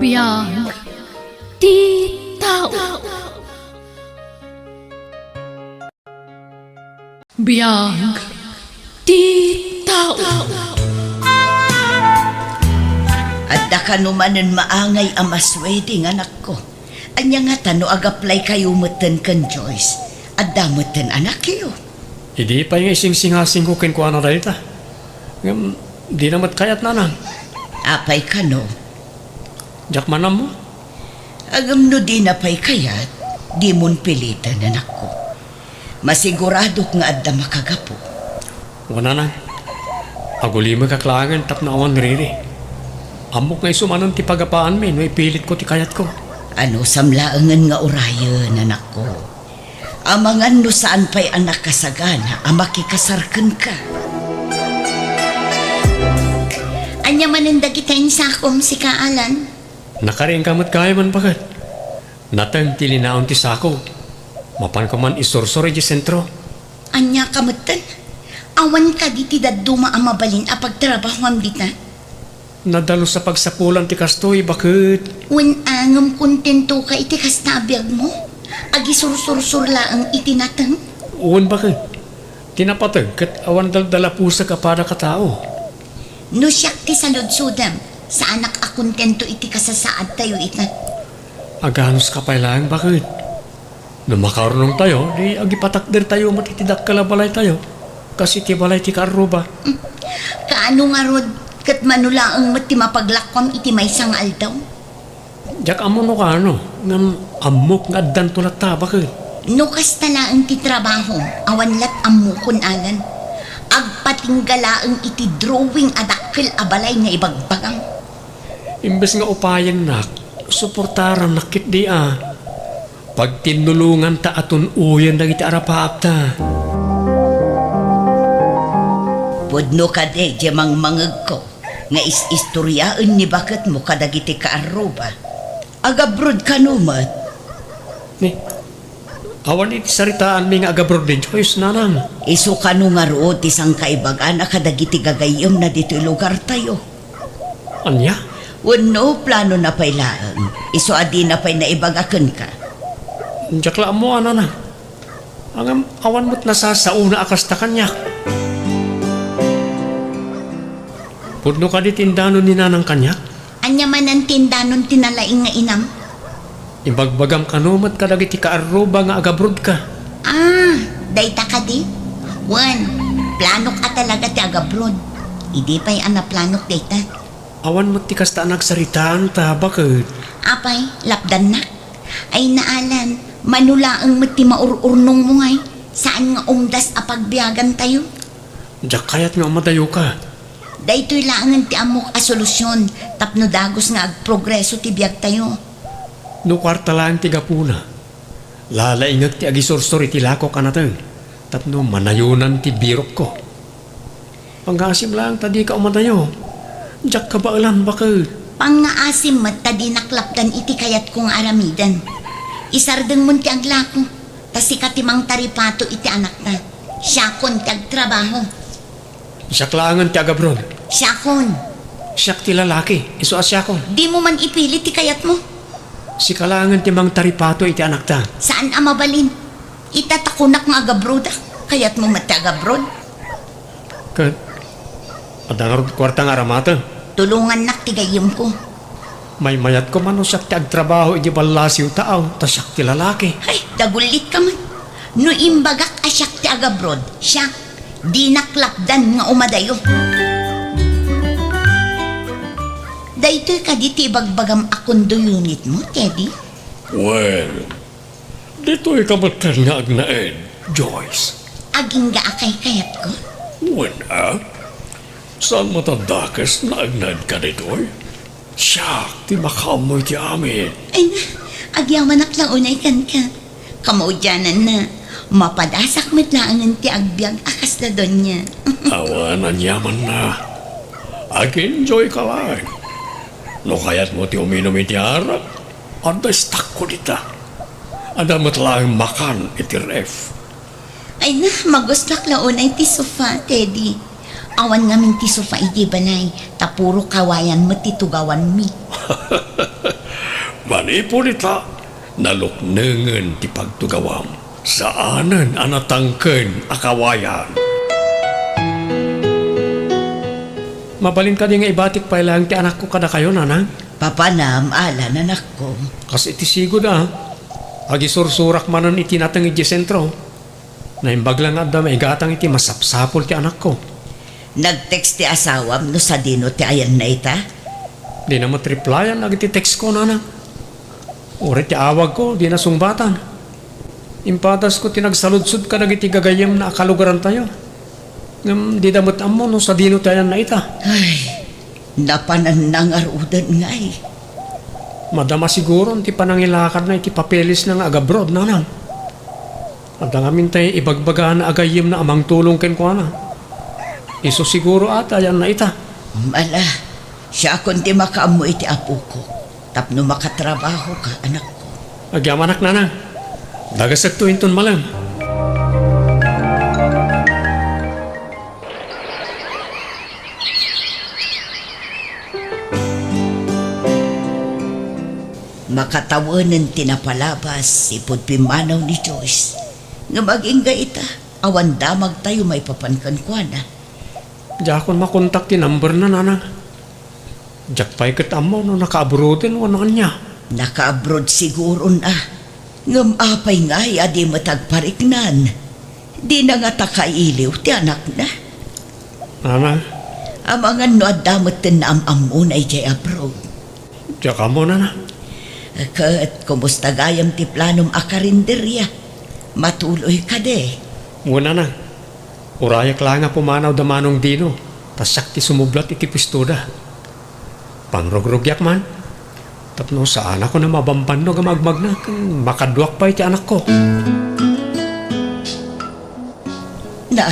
Biyag ti tao. Biyag ti tao. Adda ka numanan maangay amas wedding anak ko. Anya nga tano ag-apply kayo meten kan Joyce. Adda meten anak kayo. Hindi pa yung ising-singasing ko kinkuha na dahil ta. Di naman kayat na nang. Apay ka no. Diyak manam mo. Agam no di napay kayat, di mon pilitan anak ko. Masigurado nga adda makagapo. Wala na. Aguli mo kaklangan tap na awan riri. Amok nga isumanon ti pagapaan min, may pilit ko ti kayat ko. Ano samlaangan nga orayan anak ko. Amangan no saan pa'y anak kasagana, amakikasarkan ka. Anya mananda kitain sakom si Kaalan. Nakaring kamot kaya man bagat. Natang tilinaon ti sako. Mapan ko man isursore di sentro. Anya kamutan. Awan ka di ti daduma ang mabalin a pagtrabaho am dita. Nadalo sa pagsapulan ti kastoy, bakit? Wen angam kontento ka iti kastabiyag mo. Agi sur-sur-sur laang itinatang. Uwan bakit? Tinapatag kat awan daldala pusa ka para katao. No siyak ti saludsudam. Sa anak a kontento iti kasasaad tayo ita. Aganos ka pa lang, bakit? Nung makarunong tayo, di agipatakder tayo matitidak kalabalay tayo. Kasi ti balay ti karuba. Kaano nga rod kat manulaang mati mapaglakwam iti may sangal daw. Diyak amo no ka ano, ngam amok nga addan tulad ta, bakit? No kastalaang ti trabaho, awan lat amukon alan. Agpatinggalaang iti drawing adakkel abalay nga ibagbagang. Imbes nga upayang nak, suportaran nakit di Pag tinulungan ta aton uyan na iti arapaap ta. Pudno ka de, jemang mangag ko. Nga is-istoryaan ni bakit mo kadagiti ka aruba. Agabrod ka numat. Ni, awan iti saritaan mi nga agabrod din, Joyce, nanang. Iso ka no nga rood isang kaibagan na kadagiti gagayom na dito lugar tayo. Anya? Wano plano na pailaan. Iso adi na pay naibagakan ka. Diyak la mo, anana. Ang awan mo't nasasauna akas ta kanyak. Pudno ka di tindano ni nanang kanyak? Anya man ang tindanon tinalaing nga inam. Ibagbagam ka numat ka dagiti kaaruba nga agabrod ka. Dayta ka di? Wan, planok ka talaga ti agabrod. Idi pa'y planok dayta. Awan mo't ti kasta nagsaritaan ta, bakit? Apay, lapdan na. Ay naalan, manulaang mati maururnong mo ngay. Saan nga umdas apagbiyagan tayo? Diyak kayat nga madayo ka. Daytoy laangan ti amok a solusyon. Tapno dagos nga agprogreso ti biyag tayo. No kwarta lang ti gapuna. Lalaingag ti agisorsor iti lako ka natin. Tapno manayunan ti birok ko. Panggasim lang tadi ka umadayo. Diyak ka ba alam bakit? Pangaasim mat tadi naklapdan iti kayat kong aramidan. Isardeng mun ti aglako. Tasi katimang taripato iti anak na. Siyakon ti agtrabaho. Siyak langan ti agabrod. Siyakon. Siyak ti lalaki. Iso asyakon. Di mo man ipilit ti kayat mo. Si kalangan ti mang taripato iti anak ta. Saan amabalin? Itatakunak nga agabroda. Kayat mo mati agabrod. Kat, adangarod kwarta nga aramata. Tulungan nak ti gayem ko. May mayat ko man o siyak ti agtrabaho iti balasiw taaw. Ta siyak ti lalaki. Ay, dagulit ka man. No imbagak asyak ti agabrod. Siya, di naklapdan nga umadayo. Daytoy ka di ti bagbagam akong do unit mo, Teddy. Well, dito'y kabatan nga agnaed, Joyce. Aging gaakay kayat ko. Wala. Saan matadakas na agnad ka dito'y? Siyak, ti makamoy ti amin. Ay na, agyaman lang unay kan ka. Kamaudyanan na. Mapadasak met laangan ti agbyag akas na doon niya. Awanan yaman na. Ag-enjoy ka lang. No kaya't mo ti uminom iti harap, anda stak ko dita. Anda mo't lang makan iti ref. Ay na, magustak launay ti sofa, Teddy. Awan nga min ti sofa iti balay, tapuro kawayan mo ti tugawan mi. Manipulita, naluknengen ti pagtugawam. Saanen anatangken akawayan. Mabalin ka di nga ibatik pa ilang ti anak ko kada kayo, nanang. Papanam, ala nanak ko. Kasi iti sigod agi sursurak manan iti natang iti sentro. Naimbag lang adda maigatang iti masapsapol ti anak ko. Nag-text ti asawam no sa dino ti ayan na ita? Di na matriplyan iti text ko, nanang. Uri ti awag ko, di na sungbatan. Impatas ko tinagsaludsud ka iti gagayem na akalugaran tayo. Ngam di damot amo no sa dino ti ayan na ita. Ay, napananangarudan nga eh. Madama siguro ti panangilakad na iti papeles na nga agabroad, nanang. At ang amin tayo ibagbaga na agayim na amang tulong ken ko na. Iso siguro ata yan na ita. Mala, siya kundi makaamu iti apo ko. Tapno makatrabaho ka, anak ko. Agyam anak, nanang. Dagasag to inton malam. Makatawanan tinapalabas si pimanaw ni Joyce. Nga maging ita, awan damag tayo may papankan kwa na. Diya akong makontak ti number na, nanang. Diyak pa'y katamo no nakaabroden wala niya. Naka-abroad siguro na. Ngam apay nga adi matagpariknan. Di na nga takailiw ti anak na. Nanang, Amangan no adamot na am-amun ay jay abroad. diya ka mo, nanang. Kat kumusta gayam ti planom akarinderya. Matuloy ka de. Muna na. Urayak lang nga pumanaw damanong dino. Tasak ti sumublat iti pistoda. Pangrogrogyak man. Tapno saan ako na mabamban no gamagmag na. Makadwak pa iti anak ko. Na,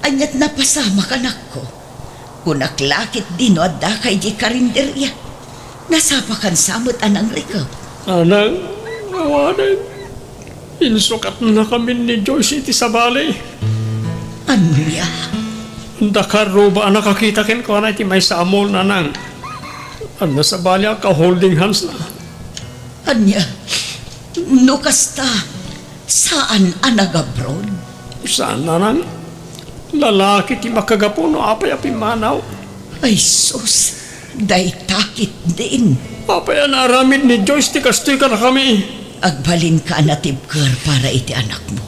anyat napasama ka anak ko. Kunaklakit dino adda kay di karinderya. Nasapakan samot anang rikaw. Anang, awanan. Insukat na kami ni Joyce iti sa balay. Ano ya? Dakaro ba nakakita ken ko na iti may samol, nanang. Ano sa balay ka holding hands na. Anya? No kasta, saan anag-abroad? Saan, nanang? Lalaki ti makagapo no apay manaw. Ay sus, day takit din. Apay naramid ni Joyce ti kastoy ka na kami. Agbalin ka natibker para iti anak mo.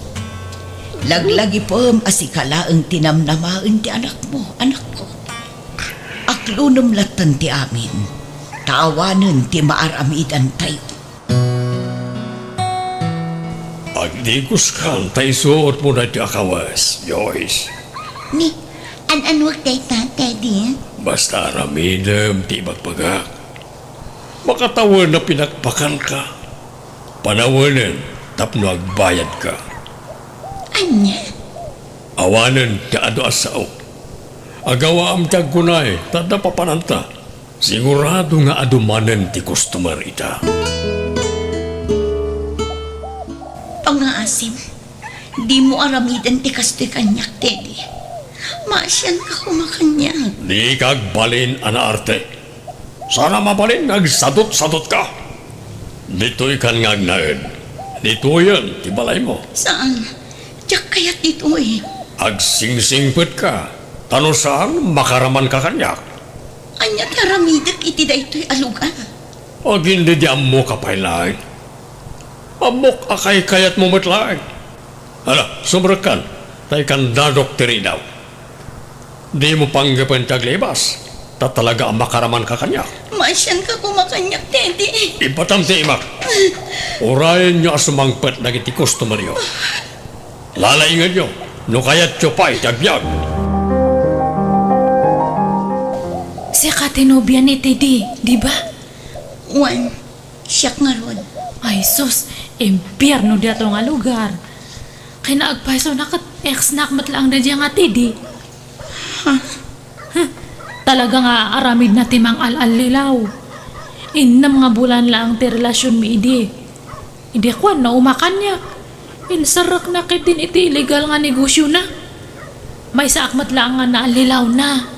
Laglagi pom asikalaang tinamnamaen ti anak mo, anak ko. Aklunum latan ti amin, tawanan ti maaramidan tayo. Agdigos kan tayo suot mo na ti akawas, Joyce. Ni, an-anwag day Teddy? Basta aramidem ti magpagak. Makatawan na pinakpakan ka. Panawanan, tapno agbayad ka. Anya? Awanan ti ado asao. Agawa am tiyag kunay, tada papananta. Sigurado nga adumanan ti customer ita. Pangaasim, di mo aramidan ti kastoy kanyak, Teddy. Maasyan ka kumakanyag. Di kagbalin anaarte. Sana mabalin nagsadot-sadot ka. Dito'y kan ngagnaed. Dito yan, ti balay mo. Saan? Tiyak kayat dito eh. Agsingsingpet ka. Tano saan makaraman ka kanyak. Anya karamidak iti da ito'y aluga. O hindi di amo ka pailay. Amok akay kayat mo matlaag. Hala, sumrakan. Tay kan dadokteri daw. Di mo panggapan taglibas. Tatalaga ang makaraman ka kanyak. Maasyan ka kumakanyak, Teddy. Ipatam ti imak. Urayan nyo asumangpet na iti customer nyo. Lalaingan nyo. No kayat nyo pa'y tagbyag. Si katinobya ni Teddy, di ba? Juan, siyak nga ron. Ay sus, impyerno dito nga lugar. Kinaagpaiso na ex-snack matlaang na diya nga Teddy. Talaga nga aramid na timang al-alilaw. Innam nga bulan lang ti relasyon mi idi. Hindi ko na umakan niya. Insarak na kitin iti illegal nga negosyo na. May saakmat lang nga naalilaw na.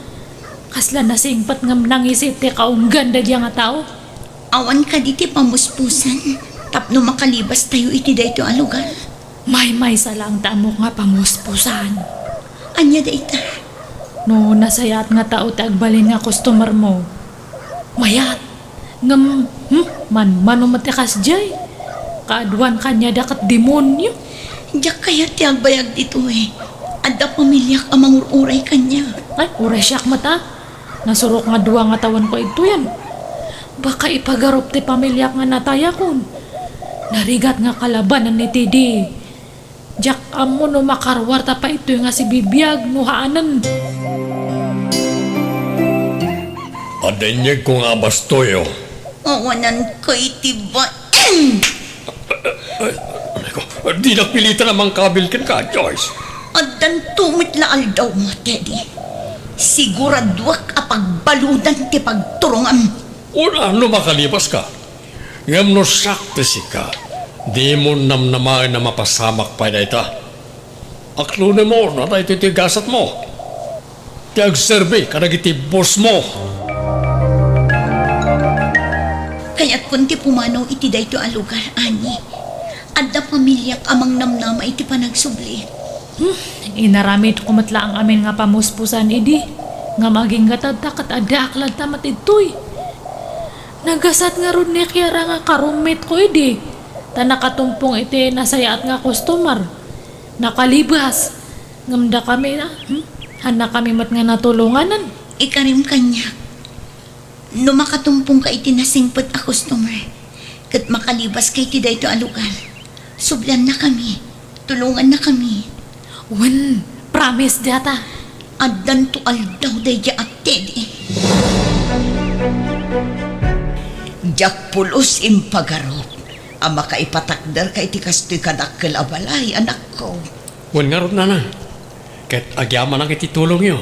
Kasla na singpat nga nangisip ti kaunggan da diya nga tao. Awan ka diti pamuspusan. Tapno makalibas tayo iti dayto a lugar. May sa lang tamo nga pamuspusan. Anya dayta. No, nasayat nga tao tagbalin nga customer mo. Mayat. Ngam, manumatikas jay. Kaadwan kanya dakat demonyo. Diyak kaya ti agbayag dito eh. Adda pamilyak amang uray kanya. Ay, uray siyak mata. Nasurok nga duwa nga tawan ko ito yan. Baka ipagarop ti pamilyak nga nataya kon. Narigat nga kalabanan ni Tidi. Jack amo no makarwar ta pa ito nga si bibiyag no haanan. Adenyeg ko nga bastoyo. Awanan ko itiba. Di napilitan namang kabil ka, Joyce. Addan tumit laal daw mo, Teddy. Siguradwak apagbaludan ti pagturungan. Una, no makalibas ka. Ngam no sakte si ka. Di mo namnamain na mapasamak pa na ita. Aklo na mo, na tayo titigasat mo. Tiag-serve ka nagiti boss mo. Kaya't kunti pumanaw iti dayto a lugar, ani. Adda pamilyak amang namnama iti panagsubli. Inaramid kumatla ang amin nga pamuspusan idi. Nga maging gatadakat ada aklad tamat itoy. Nagasat nga ron ni Kiara nga karumit ko idi. Ta nakatumpong iti nasayaat nga customer. Nakalibas. Ngamda kami na. Hana kami mat nga natulunganan. Ikarim kanya. No makatumpong ka iti nasingpet a customer. Kat makalibas kay ti dayto a lugar. Sublan na kami. Tulungan na kami. Wen, promise data. Addan to aldaw dayja at Teddy. Jak pulos impagarop. Ang makaipatakdar ka iti kastoy kadakkel abalay, anak ko. Wan nga ron na na. Kahit agyaman ang ititulong yo.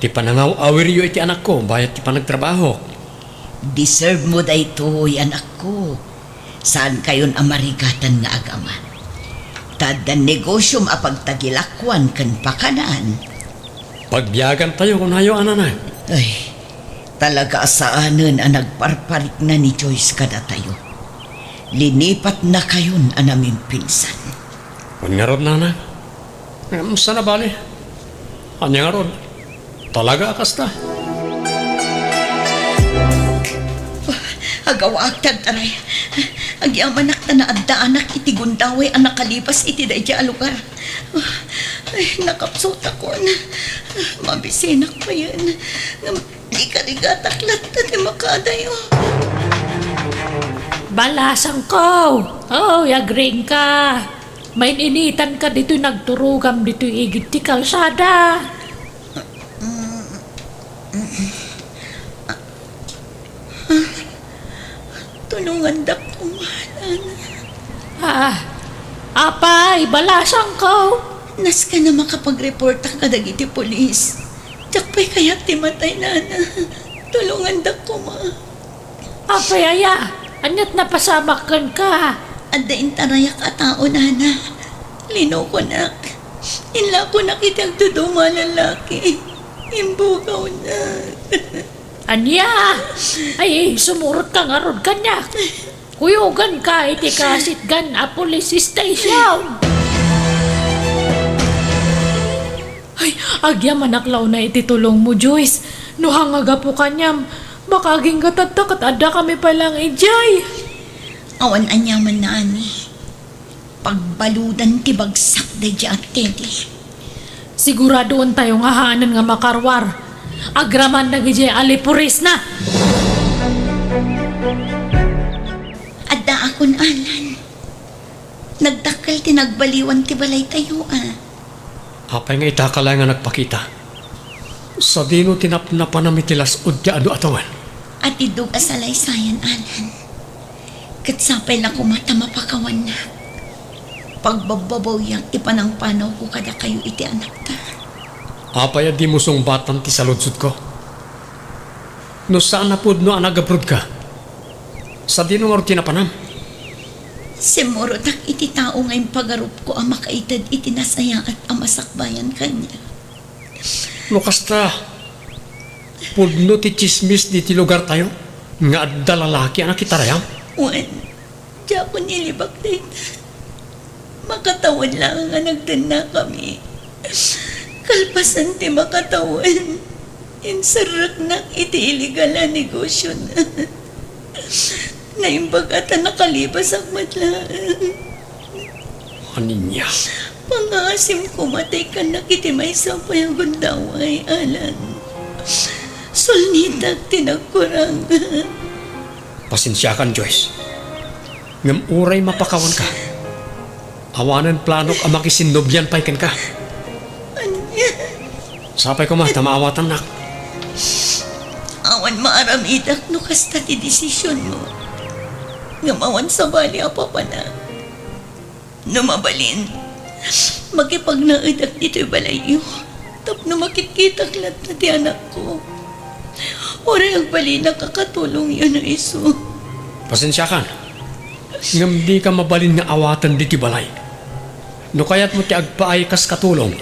Ti panangaw awir yo iti anak ko, bayat ti panagtrabaho. Deserve mo daytoy, anak ko. Saan kayon amarigatan nga agaman? Tadan negosyo apagtagilakwan kan pakanan. Pagbiyagan tayo kung hayo anana. Ay, talaga asaanan ang nagparparik na ni Joyce kada tayo. Linipat na kayon ang aming pinsan. Wan nga ron na na. Sana bali. Anya nga ron. Talaga akasta. Agawa agtag taray. Agyaman nakta na adda anak iti gundaway ang nakalibas iti dayja a lugar. Ay, nakapsot ako na. Mabisinak pa yan. Di ka rigataklat na di makadayo. Balasang ko. Oh, yagring ka. May initan ka dito nagturugam dito igit ti kalsada. Tulungan da kumanan. Apay, balasang ko. Nas ka na makapag-report ka dagiti polis. Takpay kaya timatay nana. Tulungan da kuma. Apay, aya. Anyat napasamakan ka. Adda intarayak a tao nana. Lino ko nak. Inla ko nakitag duduma lalaki. Imbugaw na. Anya. Ay, sumurot ka nga ron kanya. Kuyugan ka, iti kasitgan a police station. Ay, agya manaklaw na iti tulong mo, Joyce. No hangaga po kanyam. Baka aging katagtakat ada kami palang ijay. Awan anyaman na ani. Pagbaludan ti bagsak da at Teddy. Siguradoon tayo nga haanan nga makarwar. Agraman na gijay alipuris na. Adda akon alan. Nagdakkel ti nagbaliwan ti balay tayo Apay nga itakala nga nagpakita. Sa dino tinapnapan na mitilas udya ado atawan. At idug asalay sayan alan. Katsapay na kumata mapakawan na. Pagbababaw yang ipanang panaw ko kada kayo iti anak ta. Apay di mo sungbatan ti saludsud ko. No saan na pud no anagabrod ka? Sa dino nga ro tinapanam. Simuro tak iti tao ngayong pagarup ko ang makaitad iti nasaya at ang masakbayan kanya. No kasta, pudno ti chismis di ti lugar tayo. Nga adda lalaki anak kitarayam. Wan, di ako nilibak din. Makatawan lang nga nagdana kami. Kalpasan ti makatawan. Insarak na iti illegal na negosyo na. Naimbag at nakalibas ang matlaan. Aninya. Pangasim kumatay ka na kiti may sampay ang gundaway, Alan. Sulnitag tinagkurang. Pasensya kan, Joyce. Ngam uray mapakawan ka. Awanan planok ang makisinobyan pa ikan ka. Anya? Sapay ko ma, tamaawatan nak. Awan maaramidak no kasta ti desisyon mo. Ngamawan sa bali apa pa na. Numabalin. Magipagnaedak dito'y balayo. Tapno makikita klat na ti anak ko. Oray ang bali nakakatulong yun na iso. Pasensya kan. Ngam di ka mabalin nga awatan di ti balay. No kaya't mo ti agpaay kas katulong.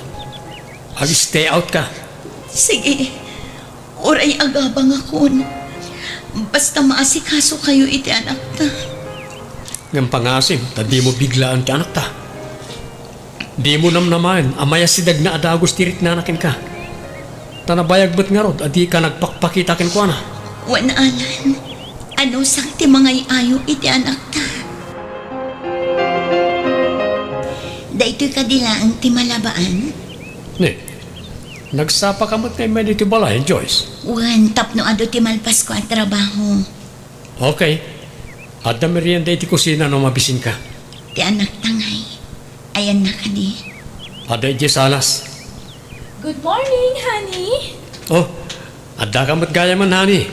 Ag stay out ka. Sige. Oray agabang akon. Basta maasikaso kayo iti anak ta. Ngam pangasim, ta di mo biglaan ti anak ta. Di mo namnaman, amaya sidag na adagos tirit na anakin ka. Tanabayag ba't nga rod, adi ka nagpakpakita kin ko na. Wan Alan. Ano sang ti mga ayo iti anak ta. Daytoy kadila ang ti malabaan. Ne, nagsapa ka mo't kay medyo ti balay, Joyce. Wan tapno ado ti malpas ko at trabaho. Okay. Adda merienda iti kusina no mabisin ka. Ti anak tangay. Ayan na kadi. Adda iti salas. Good morning, honey. Oh, adda ka mo't gaya man, honey.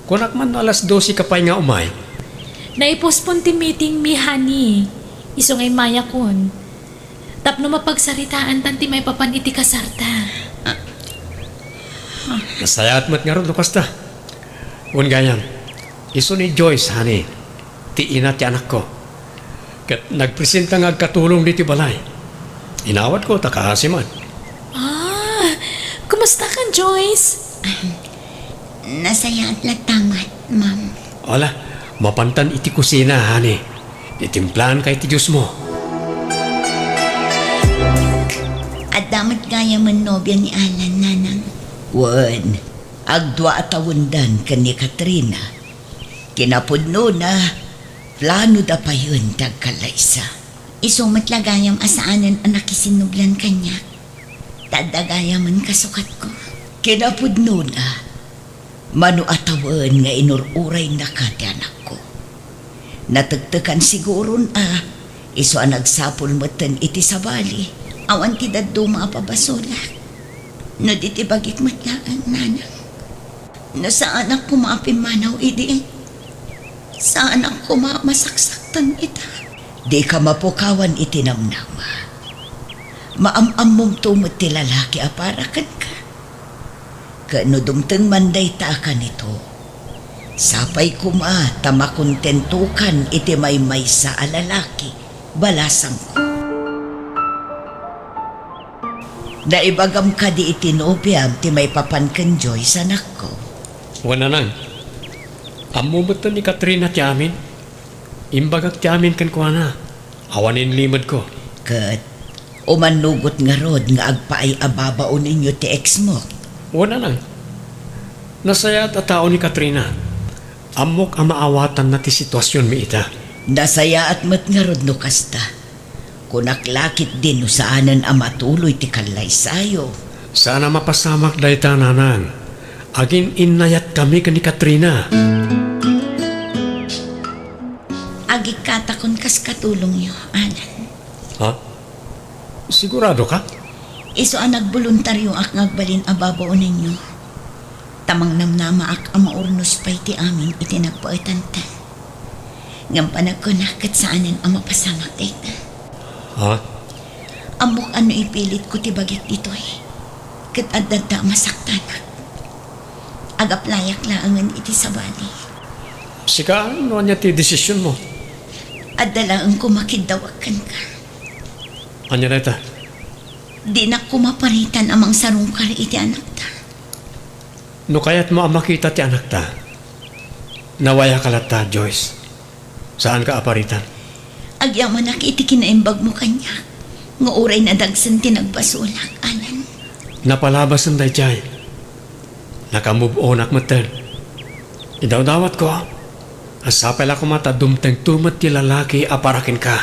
Kunak man no alas 12 ka pa'y nga umay. Naipospon ti meeting mi, honey. Iso ngay maya kon. Tapno mapagsaritaan tanti may papan iti kasarta. Nasayat mo't nga ron, lukasta. Un gayam, iso ni Joyce, honey. Ti ina ti anak ko. Kat nagpresenta nga katulong diti balay. Inawat ko, takahasiman. Ah, kumusta ka, Joyce? Nasaya at latamat, ma'am. Wala, mapantan iti kusina, honey. Itimplahan kay ti Diyos mo. At damat gaya man nobya ni Alan, nanang. Wan, agdwa at awundan ka ni Katrina. Kinapudno na, plano da pa yun tagkalaysa. Isumat lagayam asaanan ang nakisinuglan kanya. Tadagayaman kasukat ko. Kinapudno na, mano atawan nga inururay na ka ti anak ko. Natagtakan siguro na, iso ang nagsapol matan iti sabali. Awan ti daddo mga pabasula. No di ti bagik matlaan, nanang. No sa anak ko maapimanaw idi. Sa anak ko mamasaksakan ita. Di ka mapukawan itinamnama. Maamam mong tumot ti lalaki aparakan ka. Kano dumteng manday ta ka nito. Sapay kuma tamakontentukan iti may sa alalaki. Balasang ko. Naibagam ka di itinobiyam ti may papankan Joy sa anak ko. Wala nang. Amumot ni Katrina ti amin. Imbagak ti amin kan kuha na. Awanin limad ko. Kat, umanugot nga rod nga agpaay ababaon ninyo ti ex mo. Wala nang. Nasayat at tao ni Katrina. Amok ang maawatan na ti sitwasyon mi ita. Nasaya at mat nga rod no kasta. Kunaklakit din no saanan ang matuloy ti kalay sayo. Sana mapasamak dahi nanang. Agin inayat kami ka ni Katrina. Agikatakon kas katulong niyo, Alan. Ha? Sigurado ka? Iso ang nagboluntaryo ak ngagbalin ababaon ninyo. Tamang namnama ak ang maurnos pa'y ti amin iti nagpaitanta. Ngam panagkunak kat saanan ang mapasamak data. Ha? Amok ano ipilit ko ti bagyak dito eh. Kat adada masaktanak. Agaplayak laangan iti sabali. Sika, ano niya ti desisyon mo? Adalaan ko makidawakan ka. Anya na ita? Di na ko maparitan amang sarungkar iti anak ta. No kaya't mo ang makita ti anak ta. Nawaya ka lata, Joyce. Saan ka aparitan? Agyaw manak iti kinaimbag mo kanya. Nga oray na dagsan tinagbasulak, anan. Napalabas ang dayjay. Nakamove on ak matan. Idawdawat ko. Asapel ako mata dumteng tumat ti lalaki aparakin ka.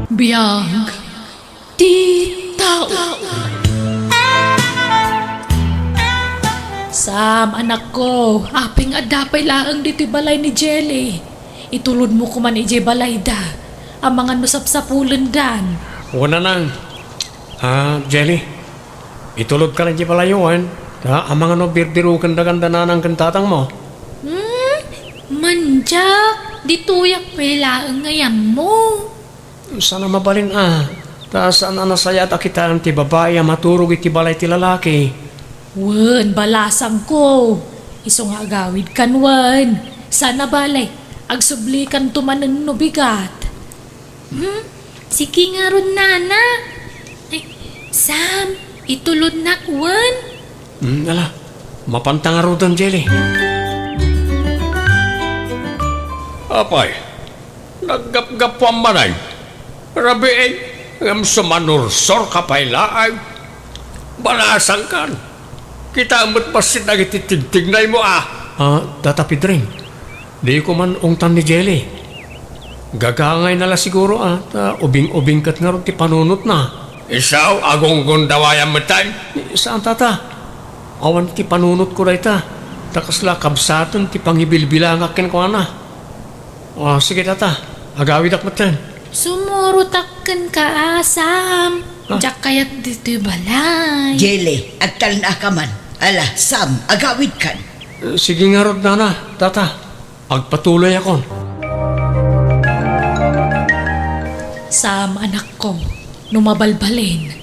Biyag di tao. Sam, anak ko, aping adapay laang dito'y balay ni Jelly. Itulod mo kuman ije balay da. Ang mga nusap-sapulan dan. Una nang. Jelly. Itulog ka lang di palayuan. Ang mga no birbirukan da ganda na ng kantatang mo. Manjak, dituyak pelaang ngayon mo. Sana mabalin saan anasaya at akitaan ti babae maturog iti balay ti lalaki. Wen, balasang ko. Iso nga agawid kan wen. Sana balay, agsublikan tumanan no bigat. Sige nga ron, nana. Ay, Sam, itulod na wen. Ala, mapantang arudan, Jelly. Apay, naggap-gap po ang manay. Rabi ngam sumanursor kapay laay. Balasang kan. Kita amot pasit na ititigtignay mo Tatapid rin. Di ko man ungtan ni Jelly. Gagangay nala siguro ubing-ubing kat nga ron ti panunot na. Isaw agong gundawayang matay. Saan tata? Awan ti panunot ko ray ta. Takasla kabsatan ti pangibilbilangakin ko na. Sige tata, agawid ak matan. Sumurutakan ka, Sam. Diyak kayat dito'y balay. Jelly, agtal na ka man. Ala, Sam, agawid kan. Sige nga rod nana, tata. Agpatuloy ako. Sam, anak ko, numabalbalin.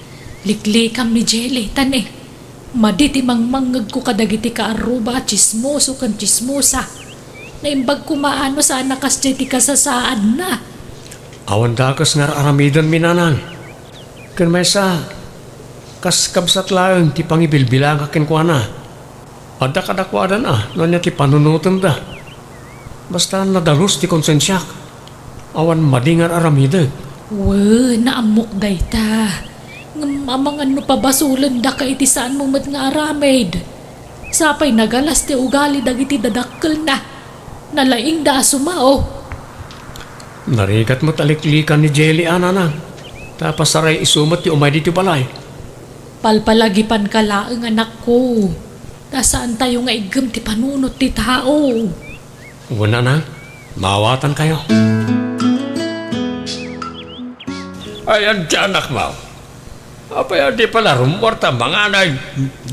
Liklikam ni Jelly, tane. Maditi mangmangag ko kadagiti ka aruba at chismoso kan chismosa. Naimbag kumaano sa anakas ti kasasaad na. Awan dakas nga aramidan minanang. Kan may sa kas kabsat laeng ti pangibilbilang akin ko na. Adda kadakwadan nonya ti panunutan da. Basta nadalus ti konsensyak. Awan madingar aramidan. Naamok day ta. Ngamamangan no pabasulan da ka iti saan mo mat nga aramid. Sapay nagalas ti ugali dagiti dadakkel na. Nalaing da sumao. Narigat mo taliklikan ni Jelly ananang. Tapos saray isumat ti umay dito balay. Palpalagipan ka laeng anak ko. Nasaan tayo nga igam ti panunot ti tao. Una na, mawatan kayo. Ayan dyan, anak mo. Apay, di pala rumorta mga anay.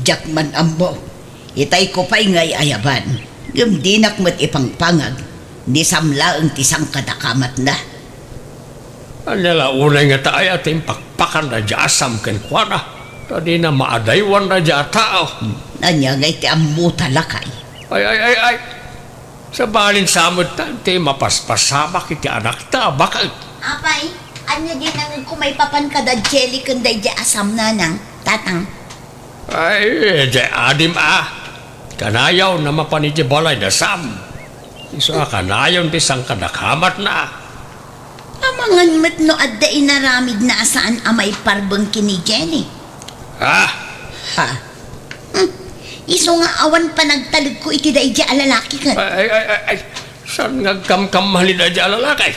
Jakman ambo. Itay ko pa'y ngay ayaban. Gumdinak mo't ipangpangag. Di samla ang tisang kadakamat na. Anyala unay nga tayo at impakpakan na jasam ken kwa na. Tadi na maadaywan na dya tao. Anya ngay ti ammo talakay. Ay. Sa balin samot tanti mapaspasamak iti anak ta. Bakit? Apay, anya din ang kumay papan kada jelly kanday di asam na nang tatang. Ay, di adim Kanayaw na mapaniti balay na sam. Iso kanayaw ti sang kadakamat na. Amangan mat no adda inaramid na asaan amay parbang kini Jenny. Ha? Iso nga awan pa nagtalig ko iti dahi di alalaki ka. Ay. Saan ngagkamkam mahalin na di alalakay?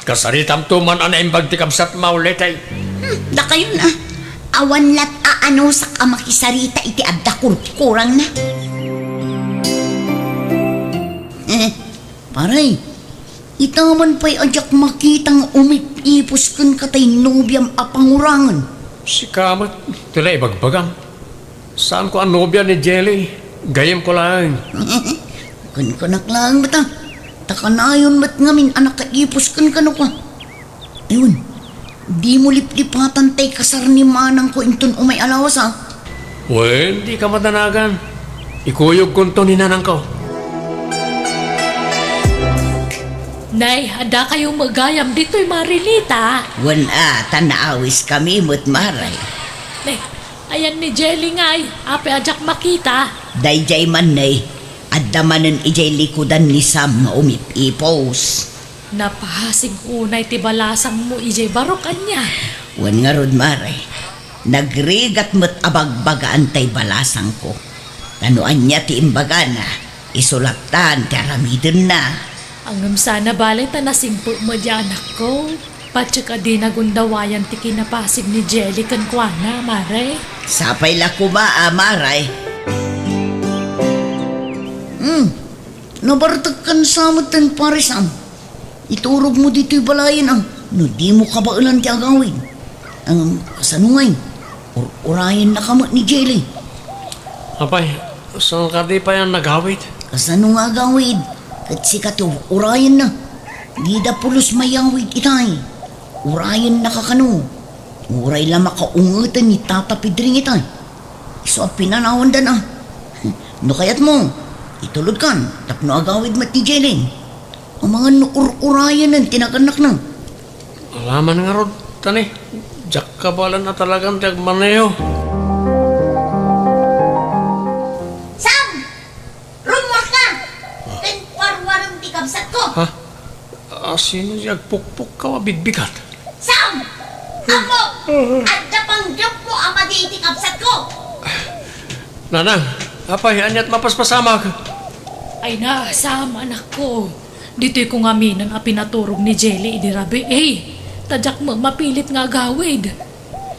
Kasaritam tuman anaimbag ti kamsat maulit ay. Da kayo na. Awan lat aano sa kamakisarita iti adda kurang na. Paray, itaman pa'y adyak makitang umipipos kun katay nobyam apangurangan. Si Kamat, tila ibagbagang. Saan ko ang nobya ni Jelly? Gayam ko lang. Kun kanak lang bata. Takanayon mat ngamin anak kaipos kun kano ka. Ayun, di mo liplipatan tay kasar ni manang ko inton umay alawas ha. Well, di ka madanagan. Ikuyog kunto ni nanang ko. Nay, handa kayong magayam dito'y Marinita. Wala, tanaawis kami mo't maray. Nay, ayan ni Jelly ngay, ape ajak makita. Dayjay man nay, addamanan ijay likudan ni Sam nga umipipos. Napahasing unay ti balasang mo ijay barokan niya. Wan nga rod maray, nagrigat mo't abagbagaan tay balasang ko. Tanuan niya ti imbaga na, isulatan ti aramidon na. Ang sana balay ta nasingpo mo di anak ko. Patsaka di nagundawayan ti kinapasig ni Jelly kan kuana, Mare. Sapay la kuma, maray. Nabartag kan samot tan parisam. Iturog mo dito'y balayan ang no di mo kabailan ti agawin. Ang kasanungay, urayan na kamot ni Jelly. Apay, saan ka di pa yan nagawid? Kasanung agawid, kat sikat urayan na. Di da pulos mayawid itay. Urayan na kakano. Uray lang makaungutan ni tatapidring itay. So pinanawan da na. No kayat mo, itulod kan, tapno agawid mat ni Jelly. Ang mga urayan ng tinakanak na. Alaman nga rod, tani. Diyak ka bala na talagang diyak maneho. Sam! Rumor ka! Pinparwarang di kabsat ko! Ha? Sino siya pukpuk ka wabigbigat? Sam! Ako! At napanggap mo ang madiiti kabsat ko! Nanang, apay, anyat mapaspasamag. Ay na, Sam, anak ko. Dito'y kung aminan a pinaturog ni Jelly idirabi. Tadyak mo mapilit nga gawid.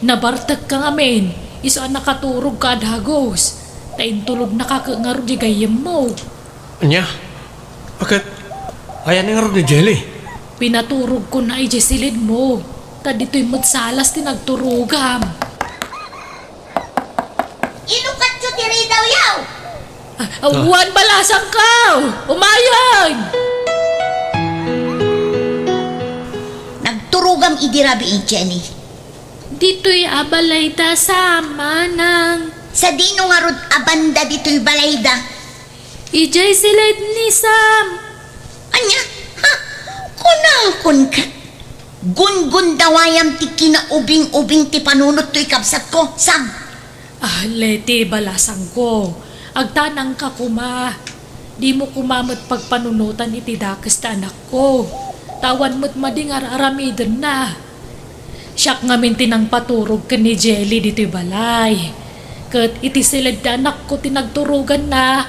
Nabartag ka ngamin. Isa nakaturog ka dagos. Taintulog nakakangaro di gayem mo. Anya? Bakit? Ayan nga rod ni Jelly. Pinaturog ko na ijesilid mo. Ta dito'y matsalas tinagturugam. Inukat ko tiri daw yaw! Awan balasang ka! Umayag! Nagturugam idirabi Jenny. Dito'y abalay ta sama ng... Sa dino nga rod abanda dito'y balayda. Ijay silid ni Sam. Anya? Ha? Kunakon ka. Gun-gun dawayam ti kinaubing-ubing ti panunot to'y kabsat ko, Sam. Leti, balasang ko. Agtanang ka kuma. Di mo kumamot pagpanunutan iti dakas ta anak ko. Tawan mo't madingar aramidon na. Siyak ngamin tinang paturog ka ni Jelly dito'y balay. Kat iti silid ta anak ko tinagturugan na.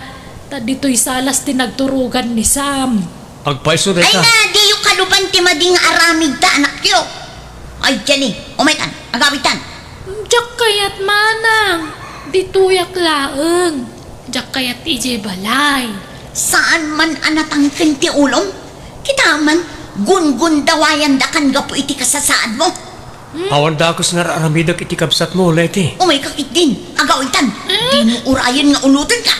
Ta dito'y salas tinagturugan ni Sam. Agpaiso Ay ka. na, di yung kaluban ti mading aramid ta anak yo. Ay, Jenny, umaitan, agawitan. Diyak kayat manang. Dituyak laeng. Diyak kayat ije balay. Saan man anatang ti ulong? Kita man, gun-gun dawayan da kan gapo iti kasasaad mo. Awan dakos nga aramidak iti kabsat mo, Leti. Umay kakit din, agawitan. Di mo urayan nga ulutan ka.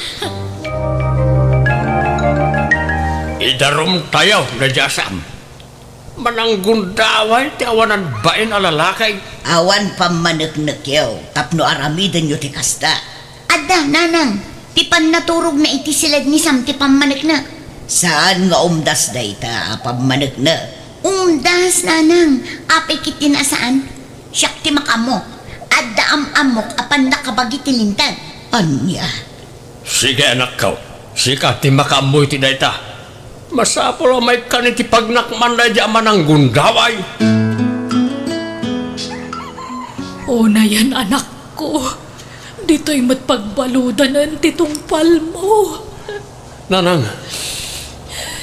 Idarom tayo, Najasam. Mananggundaway, ti awanan bain alalakay. Awan pamanagnak yaw, tapno aramidan yo ti kasta. Ada, nanang, tipan naturog na iti silad ni Sam ti pamanak na. Saan nga umdas dayta, pamanagnak? Umdas, nanang, apay kiti na saan? Siyak ti makamo. Ada amok apan nakabagi tilintan. Anya? Sige anak ko, sika ti makamoy ti dayta. Masapol may kaniti pagnakman na di mananggundaway. O na yan anak ko. Dito'y matpagbaludan ang titumpal mo. Nanang,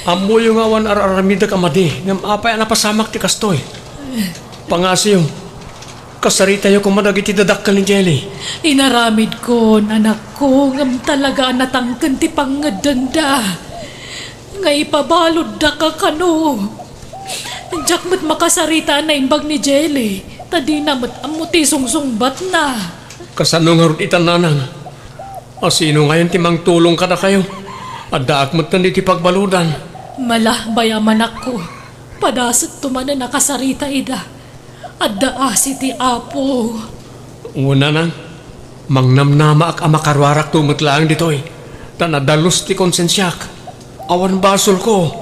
amo yung awan araramida kamadi, ngam apay napasamak ti kastoy. Pangasiyo, kasarita yung kumadag iti dadakkel ni Jelly. Inaramid ko, anak ko, ngam talaga natangkan ti pangadanda. Nga ipabalod da ka kano. Diyak mo't makasarita na imbag ni Jelly. Tadi na mo't amuti sungsungbat na. Kasano nga ron itan nanang? Sino ngayon timang tulong ka na kayo? Adaak mo't nanditi pagbaludan. Malahbayaman ako. Padasat tuman na nakasarita ida. Addaasi ti apo. Una nang, mangnamnama ak amakarwarak tumutlaang ditoy. Tanadalos ti konsensyak. Awan basol ko.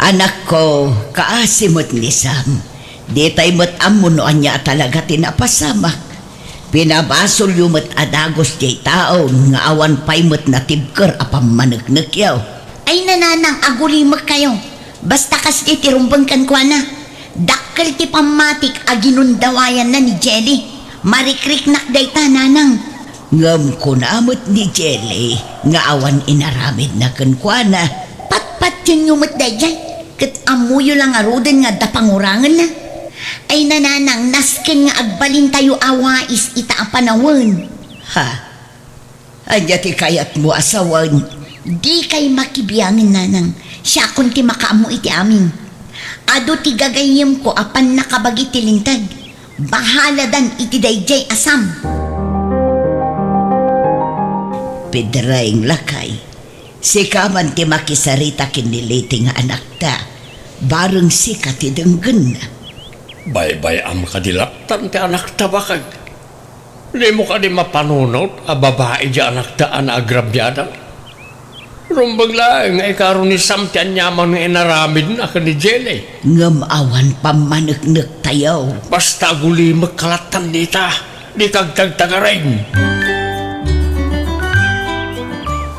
Anak ko, kaasimot ni Sam. Di tayo mo't amunoan niya talaga tinapasamak. Pinabasol yung mo't adagos jay tao, nga awan pa'y mo't natibker apang managnagyaw. Ay nananang, agulimak kayo. Basta kasi tirumbang kan kwa na. Dakkel ti pamatik aginundawayan na ni Jelly. Marikrik-nak day ta, nanang. Ngam ko naamot ni Jelly, nga awan inaramid na kankwana. Pat-pat yun yung matdayay. Kat amuyo lang arudan nga dapangurangan na. Ay nananang, nasken nga agbalin tayo awais ita a panawon. Ha? Anya ti kayat mo asawan. Di kay makibiyangin nanang. Siya kun ti makaamu iti amin. Ado ti gagayem ko apan nakabagi ti lintag. Bahala dan iti dayjay asam. Pedraing lakay. Si kaman ti makisarita kiniliti nga anak ta. Bareng si katidenggen na. Bay-bay am kadilaptan ti anak tabakag. Di mo ka di mapanunot, a babae di anak daan na agrabyada. Rumbag lang, ay karon ni Sam ti anyaman nga inaramid na ka ni Jelly. Ngam awan pamanagnak tayo. Basta guli magkalatan dita, di kagtagtagarin.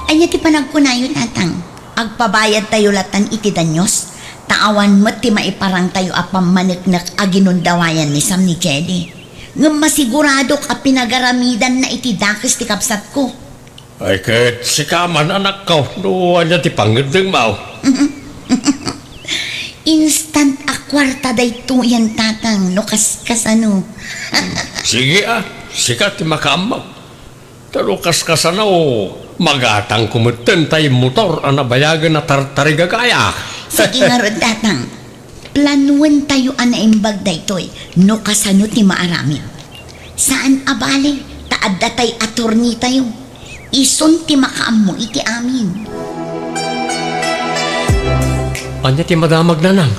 Anya ti panagkunayon atang. Agpabayad tayo latan iti danyos. Taawan mo ti maiparang tayo apam managnak aginundawayan ni Sam ni Jelly. Ngam masigurado ka pinagaramidan na iti dakis ti kapsat ko. Ay kahit si kaman anak ko, doon niya ti pangedeng mau. Instant akwarta day to yan tatang no kasano. Sige sikat ti makamaw. Talukas kasana o magatang kumuten tayo motor ang nabayagan na tartarigagaya. Sige nga ron tatang. Planuan tayo anaimbag daytoy no kasano ti maaramin. Saan abali? Taadda tay atorni tayo. Ison ti makaammo iti amin. Anya ti madamag na nang.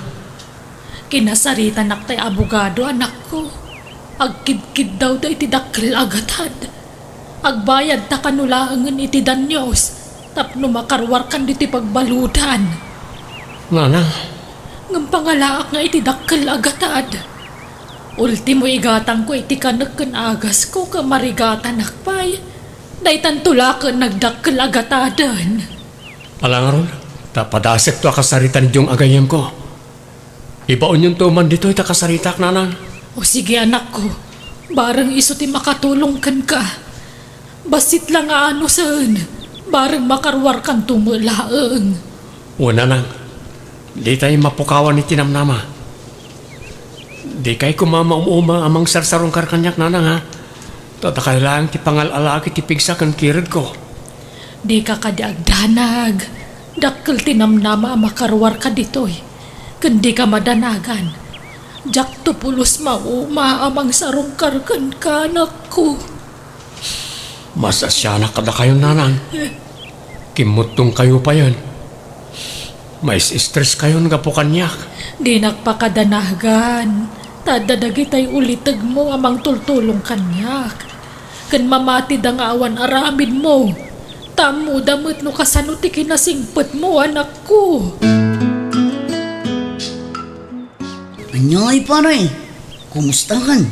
Kinasarita nak tay abogado anak ko. Agkid-kid daw da iti dakkel agatad. Agbayad ta kanulaangan iti danyos. Tapno makarwar kan iti pagbaludan. Nanang, Ngam pangalaak nga iti dakkel agatad. Ultimo igatang ko iti kanek ken agas ko kamarigatan nakpay. Daytan tulaken nagdakkel agatadan. alangaron, tapadasek to akasarita ni Diyong agayem ko. Ibaon yung tuman dito ita kasaritak nanang. O sige anak ko, bareng iso ti makatulong kan ka. Basit lang nga ano saan, bareng makarwar kan tumulaeng. O nanang, di tayo mapukawan ni tinamnama. Di kay kumama umuma amang sarsarong karkanyak nanang ha. Tatakay lang ti pangalalaki ti pigsa kan kirid ko. Di ka kadiagdanag, dakkel tinamnama makarwar ka ditoy. Kundi ka madanagan, jak tupulos mauma amang sarong karkan ka anak ko. Masasya na kada kayo nanang. Kimutong kayo pa yan. May stress kayo nga po kanyak. Di nagpakadanagan, tadadagi tay ulitag mo amang tultulong kanyak. Kan mamati da nga awan aramid mo. Tamo damot no kasano ti kinasingpet mo anak ko. Anyay pare, kumusta kan?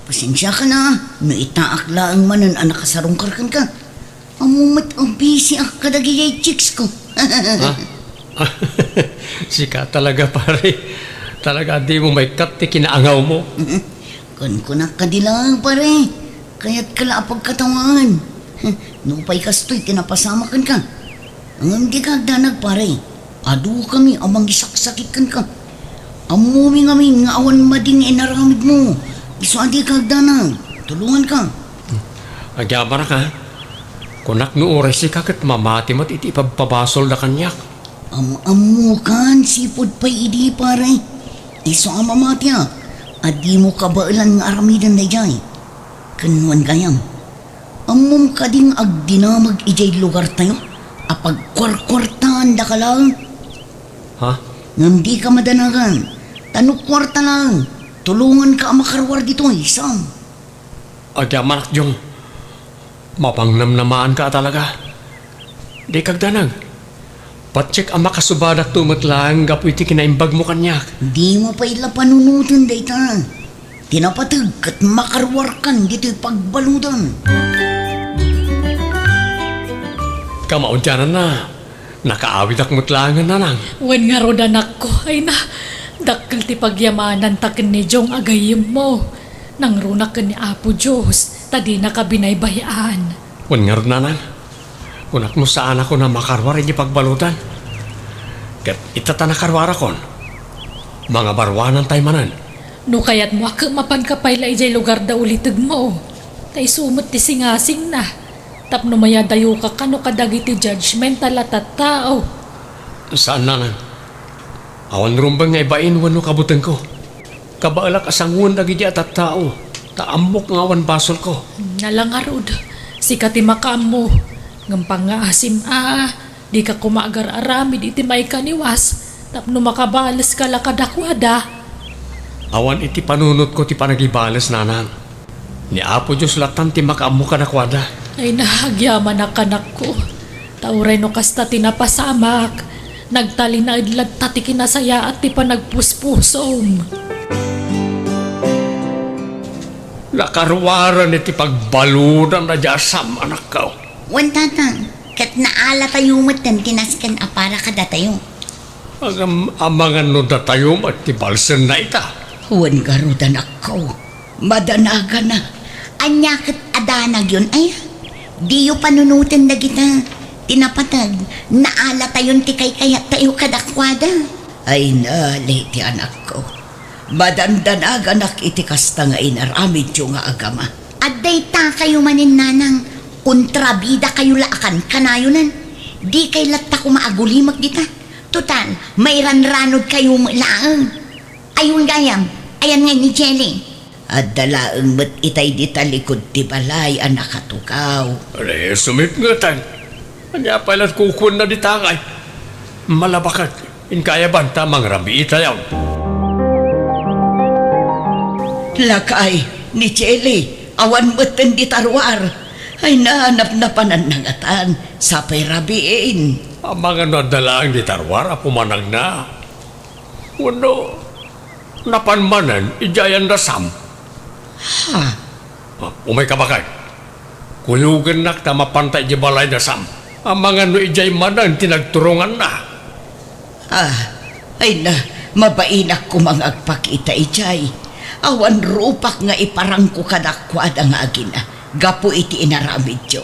Pasensya ka na, no itaak laang manan anak kasarong karkan ka. Amumat ang busy ang kadagiyay chicks ko. Sika talaga pare. Talaga di mo may kat ti kinaangaw mo. Kan ko na kadilang pare. Kaya't kala pagkatawan. Nupay kastoy, tinapasamakan ka. Ang hindi ka agdanag pare. Adu kami amang gisaksakit kan ka. Amumi ngamin nga awan mading inaramid mo. Iso adi ka agdanag. Tulungan ka. Agyabara ka. Kunak no oras si kakit mamati mat iti ipagpabasol na kanyak. Amu kan sipod pa'y idi pare. Iso ang mamatya. Adi mo kabailan nga aramidan na jay. Kanuan gayam. Amum kading agdinamag ijay lugar tayo. Apag kwarkwartaan da ka lang. Ha? Ngam di ka madanagan. Tanok kwarta lang. Tulungan ka makarwar dito isang. Agyaman Diyong. Mapangnamnamaan ka talaga. Di kagdanag. Patsik ang makasubadak tumat lang, gapu iti kinaimbag mo kanyak. Di mo pa ila panunutan dayta. Tinapatag kat makarwarkan dito'y pagbaludan. Kamaudyanan na. Nakaawid ak mutlangan na lang. Wen nga ro anak ko, ay na, dakkel ti pagyamanan taken ni Jong agayim mo. Nang runak ka ni Apo Diyos, tadi na ka binaybayaan. Wan nga rin nanang. Kunak mo saan ako na makarwar hindi pagbalutan. Kat itata nakarwara kon. Mga barwanan tayo manan. No kayat mo ako mapan ka payla ijay lugar da ulitag mo. Tay sumot ti singasing na. Tapno maya dayo ka kano kadagi ti judgmental at tao. Saan nanang? Awan rumbang nga ibain wano kabutan ko. Kabaalak asangun lagi di at tao. Taamok nga awan basol ko. Nalangarod, sikat ti makaam mo. Ngampang nga asim di ka kumagar arami di ti may kaniwas. Tapno makabalas ka lakadakwada. Awan iti panunot ko ti panagibalas nanang. Ni Apo Diyos latan ti makaam mo kanakwada. Ay nahagyaman ang kanak ko. Tauray no kasta tinapasamak. Nagtali na idlat tati kinasaya at ti panagpuspusom. Nakarwaran iti pagbaludan na jasam anak ko. Wan tatang, kat naala tayo matan tinaskan apara ka datayo. Ang amangan no datayom at ti balsen na ita. Huwan garudan ako. Madanaga na. Anya kat adanag yun ay. Di yu panunutan na kita. Tinapatag, naala tayon ti kay kayat tayo kadakwada. Ay nali ti anak ko. Madandanaga nak iti kasta nga inaramid yung nga agama. At dayta kayo manin nanang, kontrabida kayo laakan kanayunan. Di kay latta ko maagulimak kita. Total, may ranranod kayo laang. Ayun gayam, ayan nga ni Jelly. At dalaang mat itay di talikod ti balay anak katukaw. Ay, sumit nga tan. Kanya palat kukun na di tangay. Malabakat, inkaya banta mang rabi itayaw. Lakay, ni Cheli, awan matan di tarwar. Ay nahanap na pananangatan sa rabiin. Ang mga nadalaang di tarwar, apumanag na. Wano, napanmanan, ijayan rasam. Ha? Umay kabakay. Kuyugan nak na mapantay di balay rasam. Ang mga no ijay manan, tinagturungan na. Ay na, mabainak ko mga agpakita ijay. Awan rupak nga iparangko kadakwada nga agina. Gapo iti inaramid yo.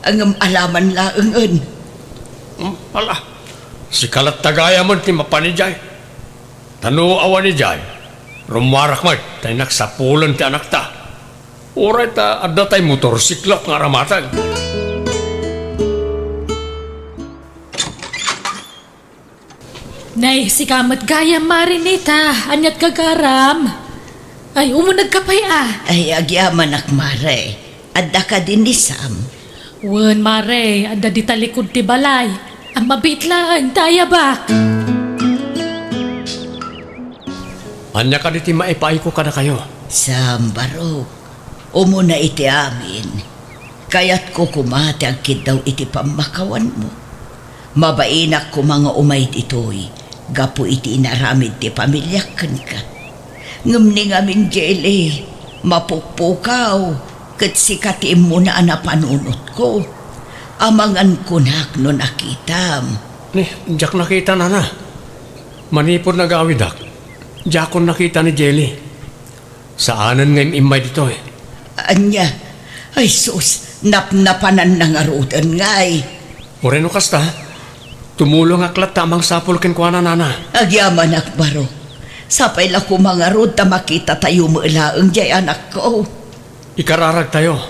Ang alaman laengen. Ala, si kalat tagaya man ti mapanijay. Tanu awan ijay. Rumarak man, tayo naksapulan ti anak ta. Uray ta, adda tayo motorsiklok nga ramatag. Nay, si kamat gaya marinita, anyat kagaram. Ay, umunag ka pa'y Ay agyaman akmare. Adda ka din ni Sam. Wen mare, ada di talikod ti balay. Ang mabit lang, tayabak. Anya ka di ti maipay ko ka na kayo. Sam baro. Umuna iti amin. Kaya't ko kumati ang kid daw iti pamakawan mo. Mabainak ko mga umay ito'y. Gapo iti inaramid ti pamilyakan ka. Ngumni ngamin Jelly, mapukpukaw, kat sikatim mo na anapanunot ko. Amangan kunak no nakitam. Ni, jak nakita na na. Manipod nag-awidak. Jakon nakita ni Jelly. Saanan ngayon imay dito eh. Anya, ay sus, napnapanan na nga rutan ngay. Moreno kasta, tumulong aklat tamang sapol kenkwana nana. Agyaman akbaro. Sapay la ko mga rod ta makita tayo maulaang jay anak ko. Ikararag tayo.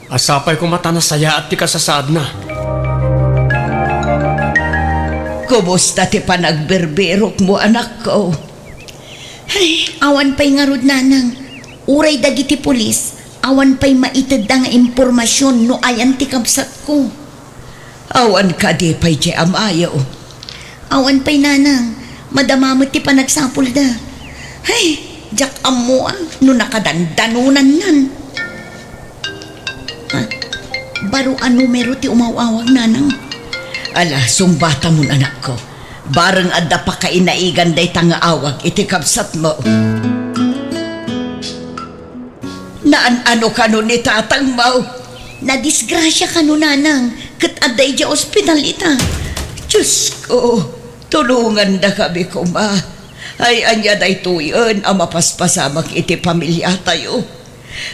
Asapay ko mata na saya at di kasasad na. Kumusta ti panagberberok mo anak ko? Ay, awan pa'y ngarod nanang. Uray dagiti pulis, awan pa'y maitid nga impormasyon no ayan ti kapsat ko. Awan ka di pa'y jay amayaw. Awan pa'y nanang, madamamot ti panagsapol da. Ay, jak amo no nakadandanunan nan. Baro ang numero ti umawawag nanang. Ala, sumbata mo anak ko. Bareng adda pa kainaigan day tanga awag iti kabsat mo. Naan ano kano ni tatang mo? Nadisgrasya ka no, nanang. Kat aday dya ospital ita. Diyos ko, tulungan na kami ko ma. Ay anya day tuyon ang mapaspasamak iti pamilya tayo.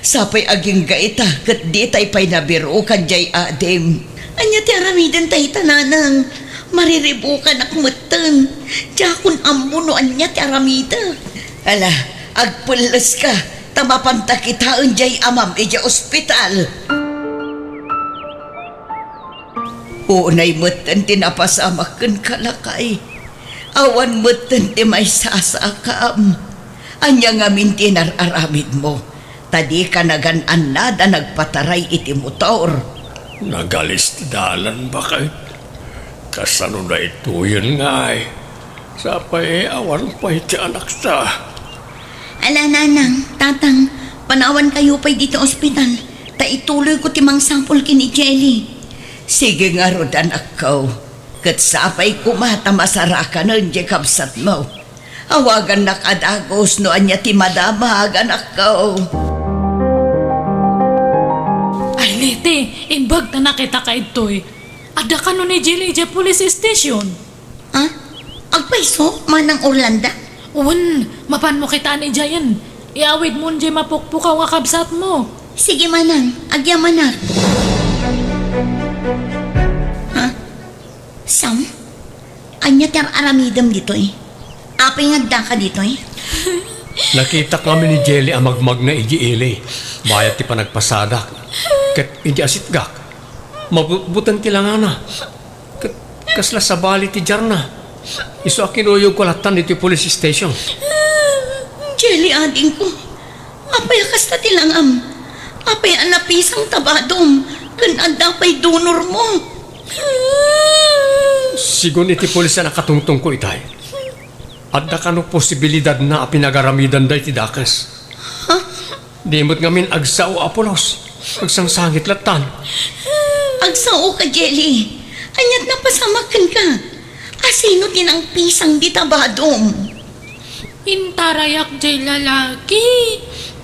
Sapay aging gaita kat di tay pay nabiro kan jay adim. Anya ti aramidan tayo tananang. Mariribukan akmutan. Jakun ambuno anya ti aramida. Ala, agpulas ka. Tamapanta kitaan jay amam ija ospital. Unay mutan tinapasamak kan kalakay. Awan mutan ti may sasakam. Anya nga mintinararamid mo. Tadi ka nagan-an na da nagpataray iti motor. Nagalis ti dalan ba kayo? Kasano na ito yun nga eh. Sapay awan pa iti anak ta. Ala, nanang, tatang, panawan kayo pa'y dito ospital. Ta ituloy ko timang sampol kini Jelly. Sige nga rod anak ko. Kat sapay kumata masaraka nun di kabsat mo. Awagan na kadagos no anya ti madamag anak ko. Ay, Liti, imbag na nakita ka ito'y. Ada ka nun ni Jelly dya police station. Ha? Agpaiso, manang Orlando? Uwan, mapan mo kita ni Jayan. Iawid mo dya mapukpukaw nga kabsat mo. Sige, manang, agyaman na. Ha? Sam? Anya ti aramidam dito eh. Apay nga ka dito eh. Nakita kami ni Jelly ang magmag na igiili. Mayat ti panagpasadak. Kat hindi asitgak. Mabutan ti lang na. Kat kasla sa bali ti Jarna. Iso akinuyog ko latan dito yung police station. Jelly, ading ko. Apay akas na tilangam. Apay anapisang tabadom. Kan adapay donor mo. Sigon iti police na nakatungtong ko itay. At da kano posibilidad na pinagaramidhan da iti dakas. Di mo't ngamin agsao Apolos. Agsangsangit latan. Agsao ka, Jelly. Anyat na pasamakan ka. Asino din ang pisang di tabadom? Intarayak jay lalaki.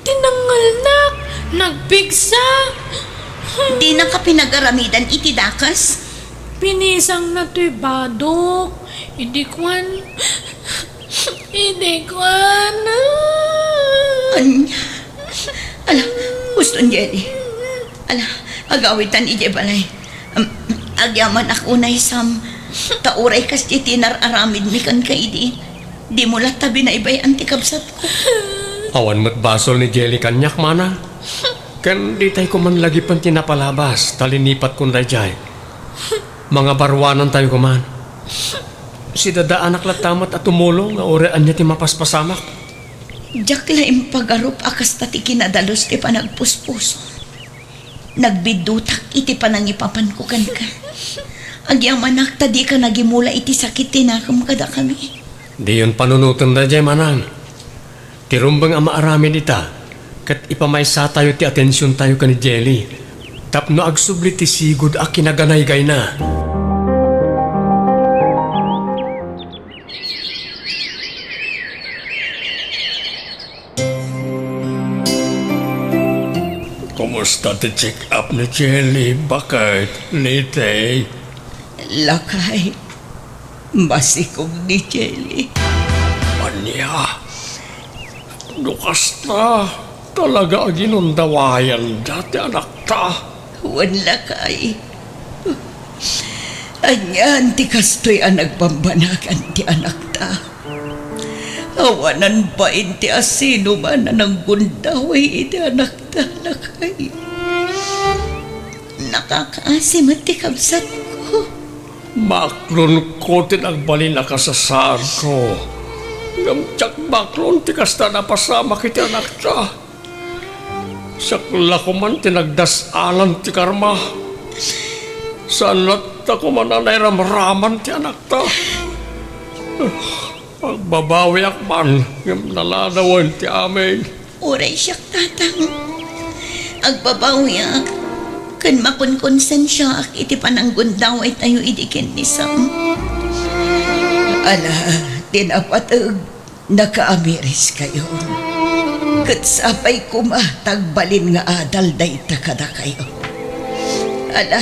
Tinangalnak. Nagpigsa. Di na ka pinagaramidan iti dakas? Pinisang na to'y badok. Hindi kwan. Hindi kwan. Anya? Ala, gusto Jelly. Ala, agawitan ije balay. Agyaman ako na isam. Tauray kas di tinar-aramid mi kan kaidi. Di mo tabi na ibay antikabsat ko. Awan mo't basol ni Jelly kanyak mana. Kan di tayo kuman lagi pan tinapalabas. Talinipat kun dayjay. Mga barwanan tayo kuman. Si dada anak latamat at tumulong nga orean niya ti mapaspasamak. Diyak laing pagarup akas tati kinadalos ti panagpuspuso. Nagbidutak iti panangipapan ko kan ka. Agyaman tadi ka nagimula iti sakit tinakam kada kami. Di yun panunutan da jay manang. Tirumbang ang maaramin ita. Kat ipamaysa tayo ti atensyon tayo ka ni Jelly. Tapno agsubli ti sigud a kinaganay-gay na. Kumusta ti check up ni Jelly? Bakit? Lite? Lakay. Masikog ni Jelly. Anya? Lukas na. Talaga ginundawayan dati anak ta. Wan lakay. Anyan ti kastoy ang nagpambanagan ti anak ta. Awanan ba inti asino man na nang gundaway iti anak ta lakay. Nakakaasim at tikabsat ko. Maklon ko tinagbalin na kasasar ko. Gamtsak maklon ti kasta na pasama kiti anak ta. Sakla ko man tinagdasalan ti karma. Sanat ako man anay ramraman ti anak ta. Pagbabawi akman, yung naladawan ti amin. Uray siyak tatang. Agbabawiak. Kan makunkunsan siya, iti pananggundaw ay tayo idikin ni Sam. Ala, tinapatag, nakaamiris kayo. Katsapay kumatagbalin nga adal day takada kayo. Ala,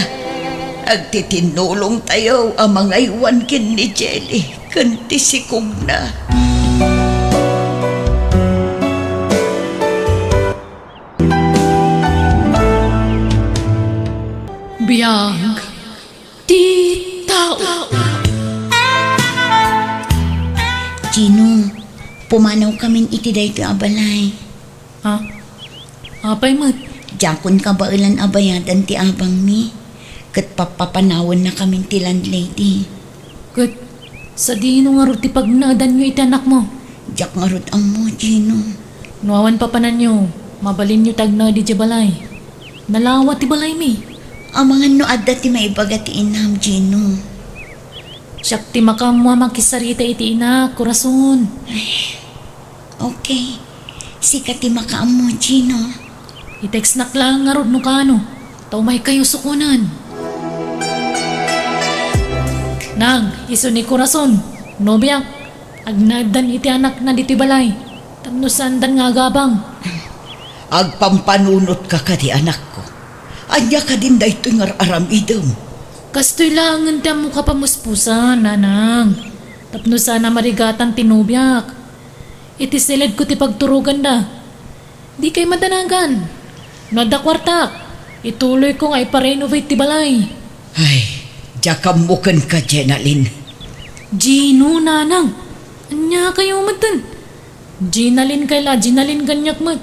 agtitinulong tayo ang mga iwan kin ni Jelly, kanti sikog na. Biyag, di tao. Gino, pumanaw kaming iti dayto abalay. Ha? Apay mat? Jakon ka ba ilan abayadan ti abang mi? Kat papapanawan na kaming ti landlady. Kat, sa dino nga ro ti pagnadan nyo iti anak mo. Jak nga rod ang mo, Gino. Nuawan pa panan nyo, mabalin nyo tagna di balay. Nalawat ti balay mi. Ang mga noad ti may bagati inam, Gino. Siyak ti makamwa makisarita iti ina, kurason. Okay. Sikat ti makaam mo, Gino. I-text nak lang nga rod no kano. Tau may kayo sukunan. Nang, iso ni kurason. Nobiyak, agnadan iti anak na diti balay. Tapnusan nga gabang. Agpampanunot ka di anak ko. Anya ka din da ito nga aramidom. Kastoy langan ti mo kapamuspusan, nanang. Tapnusan na marigatan tinubyak. Iti silid ko ti pagturugan da. Di kay madanagan. Nada kwartak. Ituloy ko nga iparenovate ti balay. Ay, jakam mo kan ka, Jenalyn. Gino, nanang. Anya kayo matan. Ginalin kayla, Ginalin ganyak mat.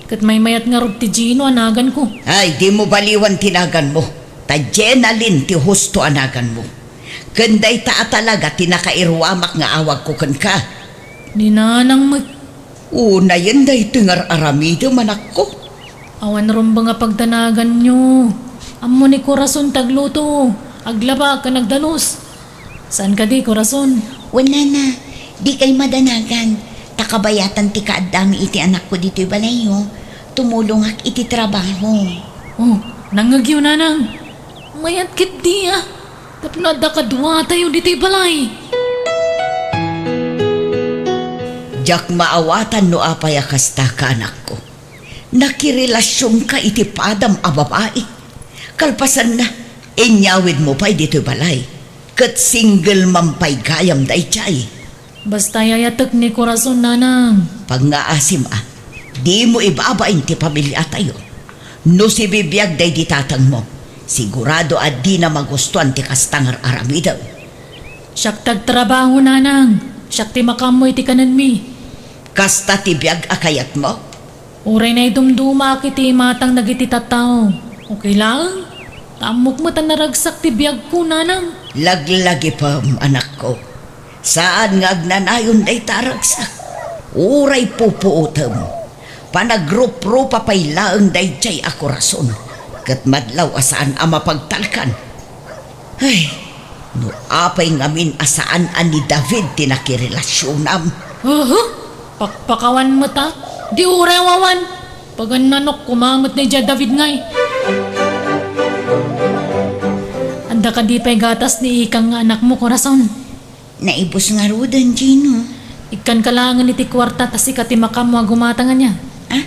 Kat may mayat nga rod ti Gino anagan ko. Ay, di mo baliwan tinagan mo. Ta Jenalyn ti husto anagan mo. Kanday ta talaga tinakairwamak nga awag ko kan ka. Ni nanang mat. Una yan day tingar aramido manak ko. Awan ron ba nga pagdanagan nyo? Amo ni Corazon tagluto. Aglaba ka nagdalos. Saan ka di, Corazon? Wala na. Di kay madanagan. Takabayatan ti kaadami iti anak ko dito'y balayo. Tumulong ak iti trabaho. Oh, nangagyo nanang. Mayat kit di ah. Tapnada kadwa tayo dito'y balay. Jak maawatan no apay akasta ka anak ko. Nakirelasyon ka iti padam a babae. Kalpasan na, inyawid mo pa'y dito balay. Kat single mampay gayam day chay. Basta yayatek ni Corazon nanang. Pag nga asim di mo ibabain ti pamilya tayo. No si bibiyag day ditatang mo. Sigurado di na magustuhan ti kastangar aramidaw. Siyak tagtrabaho nanang. Siyak ti makamoy ti kanan mi. Kasta ti biyag akayat mo. Uray na idumduma kiti matang nagiti tataw. Okay lang? Tamok mo tan naragsak ti biyag ko nanang. Laglagi pa anak ko. Saan nga agnanayon day taragsak? Uray pupuutam. Panagrup-ro papay laang day chay ako rason. Kat madlaw asaan ama pagtalkan. Ay, no apay ngamin asaan ani David tinakirelasyon Pakpakawan mo ta? Di uray wawan. Pagan nanok kumamot na dya David ngay. Anda ka di pa'y gatas ni ikang anak mo, Corazon. Naibos nga rodan, Gino. Ikan kalangan iti kwarta tas ikati makamo gumatangan niya. Ah?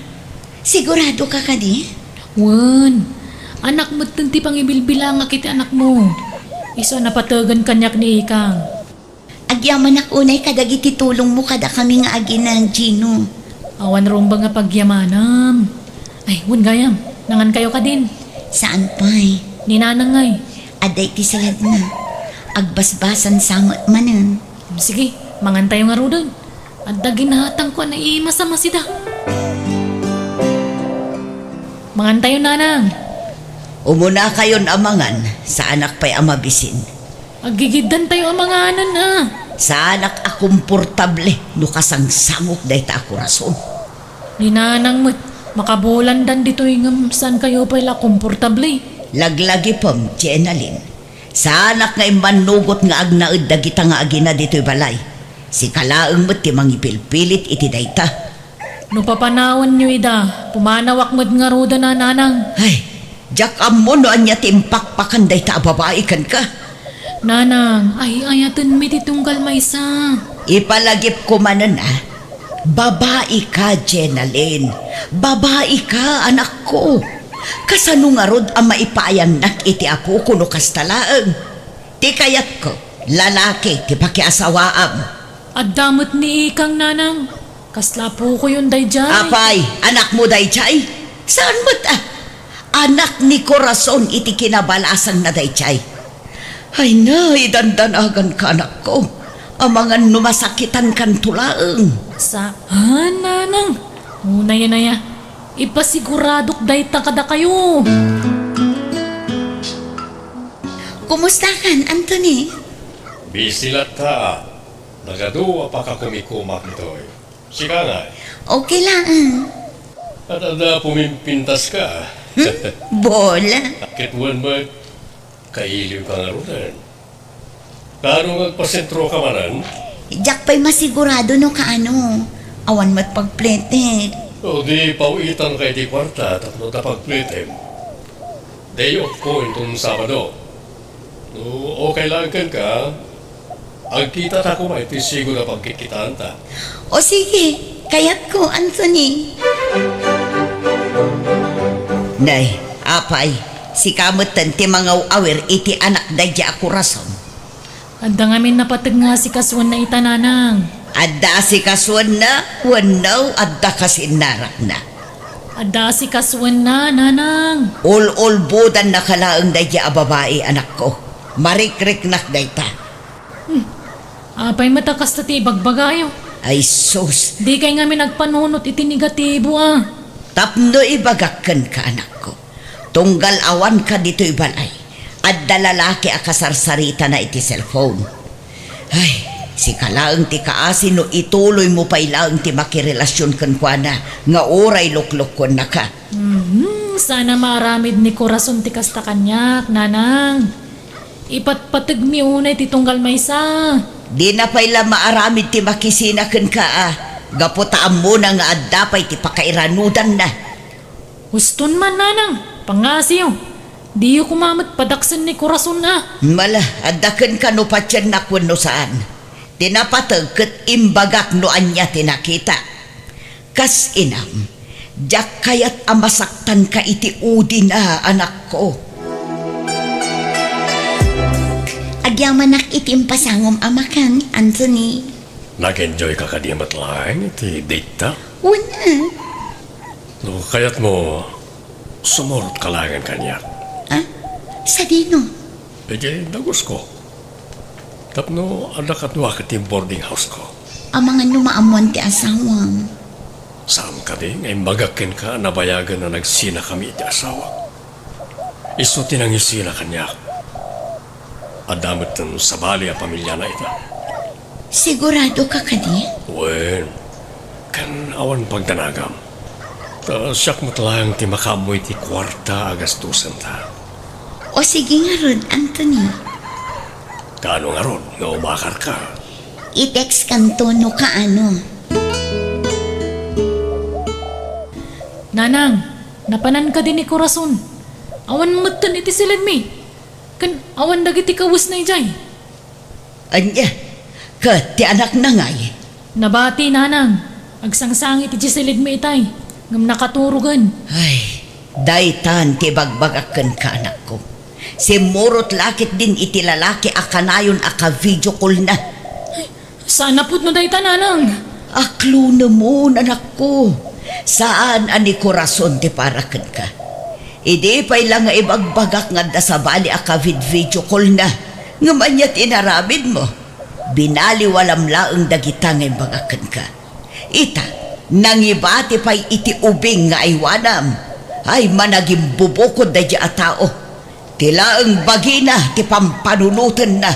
Sigurado ka ka di? Wan, anak mo tinti pang ibilbilang kiti anak mo. Iso napatagan kanyak ni ikang. Agyaman ak unay kadagiti tulong mo kada kami nga aginan, Gino. Awan rong ba nga pagyamanam. Ay, wan gayam, nangan kayo ka din. Saan pa'y? Ni nanang ngay. Aday ti salad na. Agbasbasan sangot manan. Sige, mangantay nga ro dun. At daginahatang ko na imasama sida. Mangantay nanang. Umuna kayon amangan sa anak pa'y amabisin. Agigidan tayo ang mga anan na. Sa anak akomportable no kasangsangok day ta ako rason. Ni nanang mo, makabulan dan dito yung saan kayo pala komportable. Laglagi pam, Jenalyn. Sa anak nga imanugot nga agnaud dagita nga agina dito'y balay. Si kalaang mo't ti mangipilpilit iti dayta. No papanawan nyo ida, pumanawak mo't nga roda na nanang. Ay, Jak amo no anya timpakpakan day ta babae kan ka. Nanang, ay ayatan mi titunggal maysa. Ipalagip ko manan babae ka, Jenaline. Babae ka, anak ko. Kasano nga rod ang maipayan nak iti apo kuno kastalaang. Ti kayat ko, lalaki ti pakiasawaam. At damot ni ikang nanang. Kasla po ko yun day dyan. Apay, anak mo daychay? Saan mo't anak ni Corazon iti kinabalasang na daychay. Ay na, idandanagan ka anak ko. Ang mga numasakitan kan tulaang. Sa, nanang. Una yan na ya. Ipasiguradok day takada kayo. Kumusta kan, Anthony? Busy ta. Nagaduwa pa ka kumikumak nito'y. Sika nga. Okay lang. At ada pumimpintas ka. Bola. Kitwan ba kailiw ka nga rin? Kano magpasentro ka manan? Jack pa'y masigurado no kaano. Awan mo't pagpletek. O di pauitan kay di kwarta tapno tapagplitem. Day off ko itong Sabado. No, okay lang kan ka. Ang kita ta ko may tisigo na pagkikitaan ta. O sige, kayat ko, Anthony. Nay, apay, si kamot ti mga awir iti anak dadya ako rason. Adda ngamin napatag nga si kaswan na itananang. Adda si kaswan na, wanaw adda kasinarak na. Adda si kaswan na, nanang. Ol budan na kalaang dadya a babae anak ko. Marikrik nak dayta. Apay matakas na ti bagbagayo. Ay sus, Di kay ngamin nagpanunot iti negatibo tapno ibagakan ka anak ko. Tunggal awan ka dito ibalay. Adda lalaki a kasarsarita na iti cellphone. Ay, si kalaang ti kaasi no ituloy mo pa ilaang ti makirelasyon kan kwa na nga oray lukluk ko na ka. Sana maramid ni Corazon ti kasta kanyak, nanang. Ipatpatag mi unay ti tunggal maysa. Di na pa'y maaramid ti makisinakan ka Gaputaan mo na nga adda pa'y ti pakairanudan na. Huston man, nanang. Pangasiyo. Di yu kumamat padaksan ni Corazon Mala, addakan ka no patyan na kung no saan. Tinapatag kat imbagak no anya tinakita. Kas inam, jak kayat amasaktan ka iti udi na anak ko. Agyamanak itim pasangom amakan, Anthony. Nag-enjoy ka kadimat lang iti date ta? Una. No, kaya't mo sumurot ka langan kanya. Sa dino. E di, dagos ko. Tapno, anak at wakit yung boarding house ko. Ang mga numaamuan ti asawang. Saan ka di? Ngay magakin ka, nabayagan na nagsina kami iti asawa. Iso tinangisina kanya. Adamit ng sabali a pamilya na ito. Sigurado ka kadi? Wen, kan awan pagdanagam. Ta siyak mo talang ti makamoy ti kwarta agastusan ta. O sige nga ron, Anthony. Kaano nga ron, nga umakar ka. I-text kanto no kaano. Nanang, napanan ka din ni Corazon. Awan matan iti silid mi. Kan awan dagiti kawas na ijay. Anya, ka ti anak na ngay. Nabati, nanang. Agsangsangit iti silid mi itay. Ngam nakaturugan. Ay, daytan ti bagbagakan ka anak ko. Si murot lakit din iti lalaki akanayon aka video call na. Sana put no dayta, nanang. Aklo na mo, anak ko. Saan ani Corazon ti parakan ka? Idi pa'y lang nga ibagbagak nga da sa bali aka video call na. Ngaman niya tinarabid mo. Binaliwalam laang dagita nga ibagakan ka. Ita, nangibati pa'y iti ubing nga aywanam. Ay managing bubukod da diya tao. Tila ang bagina ti pampanunutan na.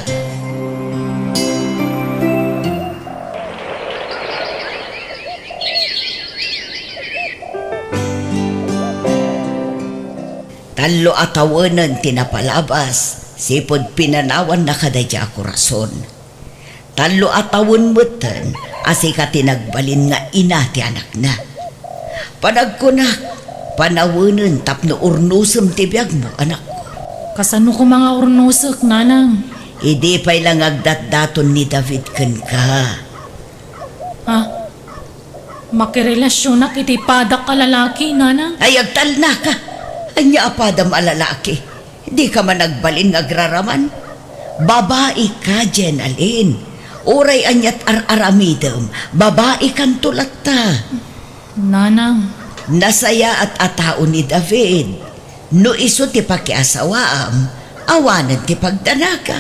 Talo atawanan tinapalabas, sipod pinanawan na kadadya ako rason. Talo atawan mutan, asika tinagbalin nga ina ti anak na. Panagkunak, Panawunan tapno urnusam tibiyag mo, anak ko. Kasano ko mga urnusok, nanang? Idi pa'y lang agdat-daton ni David ken ka. Ha? Makirelasyon na kitipadak ka lalaki, nanang? Ay, agtal na ka. Anya apadam alalaki. Di ka man nagbalin ngagraraman. Babae ka, Jen Alin. Uray anyat ar-aramidam. Babae kan tulat ta. Nanang, Nasaya at atao ni David. No iso ti pakiasawaam, awanan ti pagdanaka.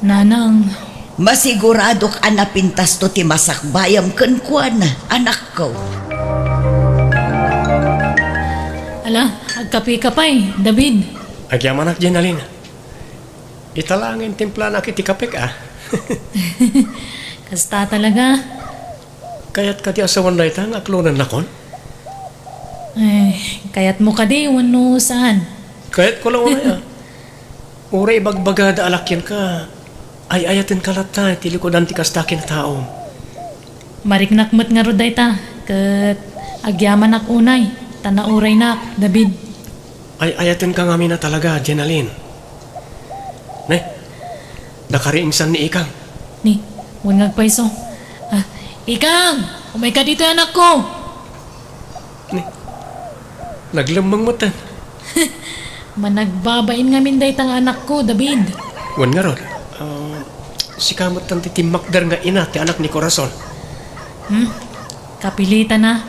nanang, Masiguradok anapintas to ti masakbayam ken kuana, anak ko. ala, agkapi ka pa'y, David. Agyaman ak Jenalin. Italangin timpla na kiti kapik Kasta talaga. Kaya't kati asawan na itang aklunan nakon. Ay, kayat mo ka di, wano saan? Kaya't ko lang unay Uray bagbagada alakyan ka. Ay ayatin kalata, tilikodan ti kastakin na tao. Mariknakmat nga roday ta, kat agyaman ak unay, tanauray nak, David. Ay ayatin ka nga na talaga, Jenalin. Ne, nakariingsan ni Ikang. Ni, huwag ngagpaiso. Ah, Ikang, umay ka dito anak ko. Naglamang matan. Managbabain nga minday tang anak ko, David. Wan nga ron. Si kamot ng titimakdar nga ina, ti anak ni Corazon. Kapilitan na.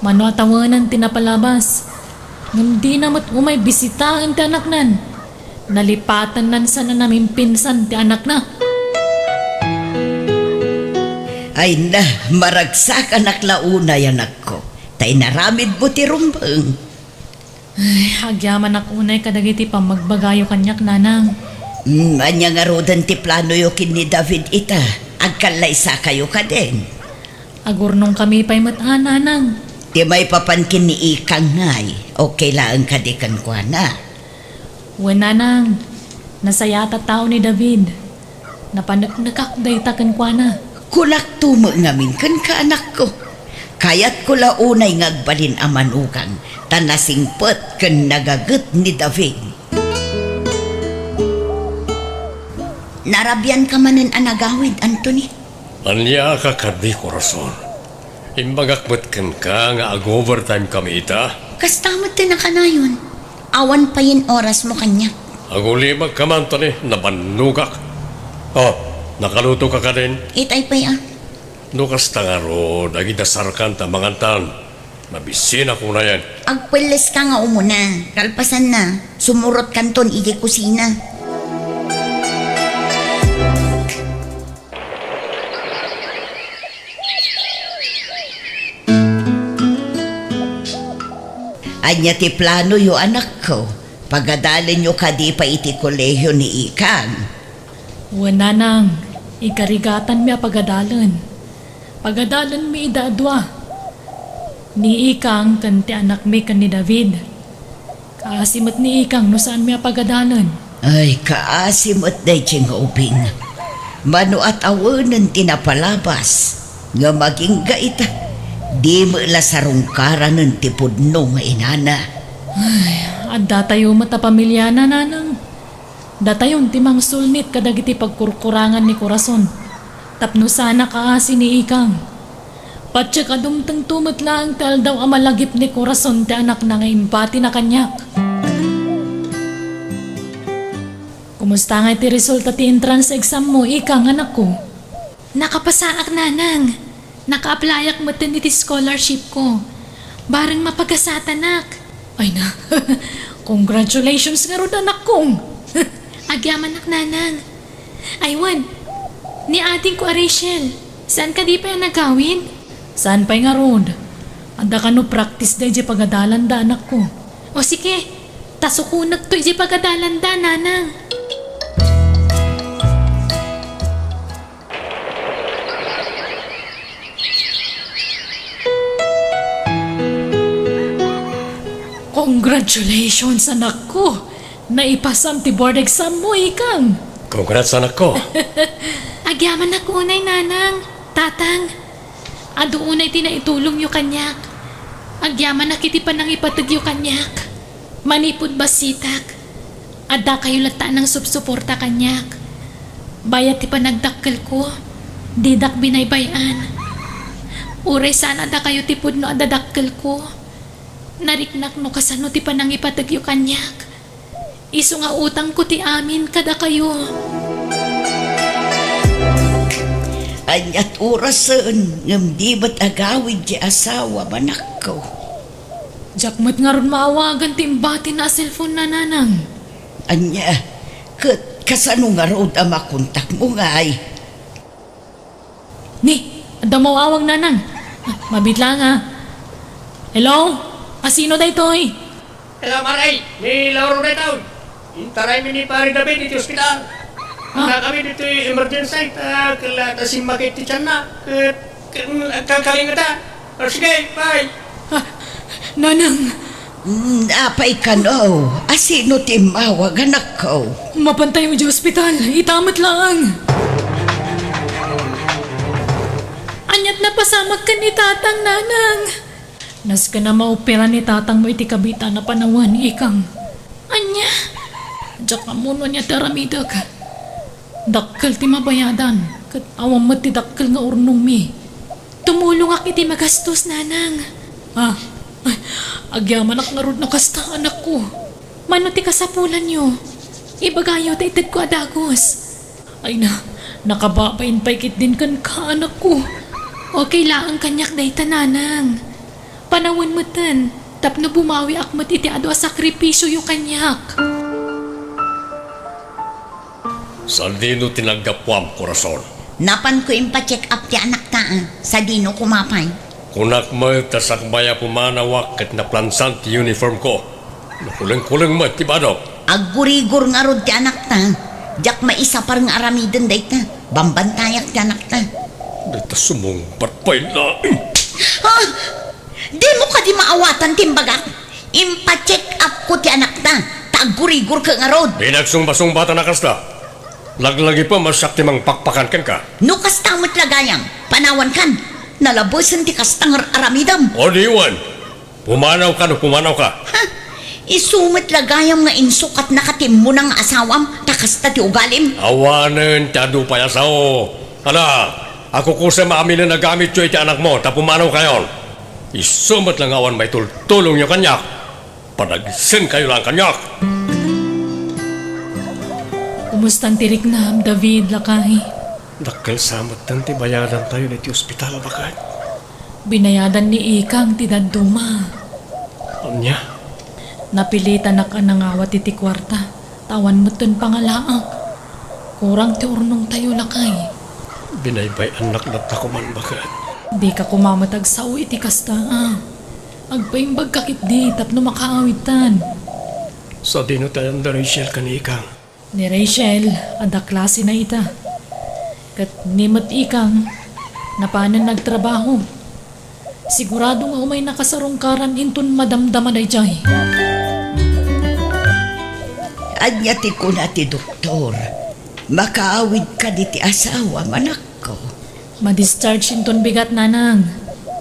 Mano atawanan tinapalabas. Hindi namat umay bisitaan ti anak nan. Nalipatan nan sana namin pinsan ti anak na. Ay na, maragsak anak launay anak ko. Tay naramid mo ti rumbang. Ay, agyaman ak unay kadagiti pa magbagayo kanyak nanang. Anya nga rodan ti plano yo kin ni David ita. Agkalaysa kayo ka din. Agurnong kami pa'y mataan nanang. Di may papankin ni Ikang ngay. Okay lang ka di kan kwa na. Wen nanang, nasayata tao ni David. Napanaknakakday takan kwa na. Kulak tumo ngamin kan ka anak ko. Kayat ko launay ngagbalin amanukang. Tanasingpet kan nagagat ni David. Narabyan ka manen anagawid, Anthony. Anya ka kadi Corazon. Imbagakmat kan ka nga ag-overtime kami ita. Kastamot din na kanayon. Awan pa yin oras mo kanya. Agulimag ka man to ni, nabanugak. Oh, nakaluto ka din. Itay pa yan. Nukas tangaro, nagidasarkan ta mangantan. Mabisin ako na yan. Agpilis ka nga umuna. Kalpasan na. Sumurot kanton igi kusina. Anya ti plano yo anak ko. Pagadalin nyo ka di pa iti kolehiyo ni Ikang. Wen nanang, ikarigatan mi pagadalan. Pagadalan mi idadwa. Ni Ikang kan ti anak mi kan ni David. Kaasimat ni Ikang no saan mi pagadalan. Ay, kaasimot day uping. Mano at awanan tinapalabas. Nga maging gaita. Di mo lasarungkaran ng tipudno nga inana. At datayo mata pamilya na nanang. Datayon timang sulnit kadagiti pagkurkurangan ni Corazon. Tapno sana kaasi ni Ikang. Patya kadumtang tumat lang tal daw amalagip ni Corazon ti anak na nga impati na kanyak. Kumusta nga ti resulta ti entrance exam mo, Ikang anak ko? Nakapasaak nanang. Naka-applyak mo din iti scholarship ko. Barang mapagasata nak. Ay na, congratulations nga ron anak kong. Agyaman nak nanang. Aywan, ni ating ko Rachel. Saan ka di pa yung nagawin? Saan pa'y nga ron? Anda ka no practice da iti pagadalan da anak ko. O sige, tasukunag to iti pagadalan da nanang. Congratulations anak ko. Naipasam ti board exam mo, Ikang. Congrats anak ko. Agyaman na kunay nanang. Tatang, ado unay tinaitulong yung kanyak. Agyaman na kiti pa nang ipatagyo kanyak. Manipod basitak. Adda kayo lata ng subsuporta kanyak. Bayat ti pa nagdakkel ko. Didak binaybayan. Uray sana da kayo tipod no adadakkel ko. Nariknak no kasano ti pa nang ipatagyo kanyak. Isu nga utang ko ti amin kada kayo. Anyat orasan ngam di ba't agawid di asawa manak ko. Jakmat nga ron maawagan timbati na cellphone na nanang. Anya, kasano nga road ang makontak mo nga ay. Ni, ada mo awang nanang. Mabitla nga. Hello? Asino da ito eh? Hello, Maray! Ni Lauro na ito. Intaray mi ni Pari David dito ospital. Na kami dito emergency. Kala si makit ti tiyan na. Kakaling ta. Sige, bye! Nanang, Apay ka no, asino timawag anak ko. mapantay mo di ospital. Itamat lang. Anyat na pasamag ka ni tatang nanang. Nas ka na maopera ni tatang mo iti kabita na panawan ikang. Anya, Diyak ka muna niya taramidag. Dakkel ti mabayadan. Kat awam mo ti dakkel nga urnong mi. Tumulong ak iti magastos nanang. Ah, ay, agyaman ak nga rod na kasta anak ko. Mano ti kasapulan nyo. Ibagayo ta itid ko adagos. Ay na, nakababain pa ikit din kan ka anak ko. Okay lang ang kanyak day tananang. Panawin mo tan. Tapno bumawi akmat iti ado a sakripisyo yung kanyak. Sandino tinaggapuam, korason. Napan ko impacheck up ti anak ta sa dino kumapay. Kunak mo tasakbaya pumanawak kat naplansan ti uniform ko. Nakulang-kulang mo ti badok. Agurigur nga rod ti anak ta. Diyak maisa par nga aramiden day ta. Bambantayak ti anak ta. Dito sumungpat pa'y laing. Ha? Di mo ka di maawatan timbagak. Impacheck up ko ti anak ta. Tagurigur ka nga rod. Pinagsumba-sumbata na kasta. Laglagi pa masakti mang pakpakan kan ka. No kastamot lagayang. Panawan kan. Nalabosan ti kastang aramidam. O diwan. Pumanaw ka no pumanaw ka. Ha? Isumit lagayam nga insukat na katim mo ng asawam. Takasta ti ugalim. Awanan ti adu payasaw. Hala, ako kusa maamin na nagamit yung iti anak mo, ta pumanaw kayon. Isumat lang awan may tulong yung kanyak. Panagsin kayo lang kanyak. Kumustan tirik na, David, lakay. Dakkel samot tan ti bayadan tayo na ti ospital bakit. Binayadan ni Ikang ti Daduma. Anya, Napilitan na ka nangawat iti kwarta. Tawan mo ton pangalaak. Kurang ti urnong tayo lakay. binaybay anak na takuman bakit. Di ka kumamatag sa iti kasta Agpaimbag kakit di tapno makaawitan. Sa dino tayo da Rachel kanikang. Ni Rachel, ada klase na ita. Kat nimot Ikang, napanan nagtrabaho. Sigurado nga umay nakasarungkaran inton madamdama day jay. Anya ti ko na ti doktor. Makaawid ka di ti asawa manak ko. Ma-discharge inton bigat nanang.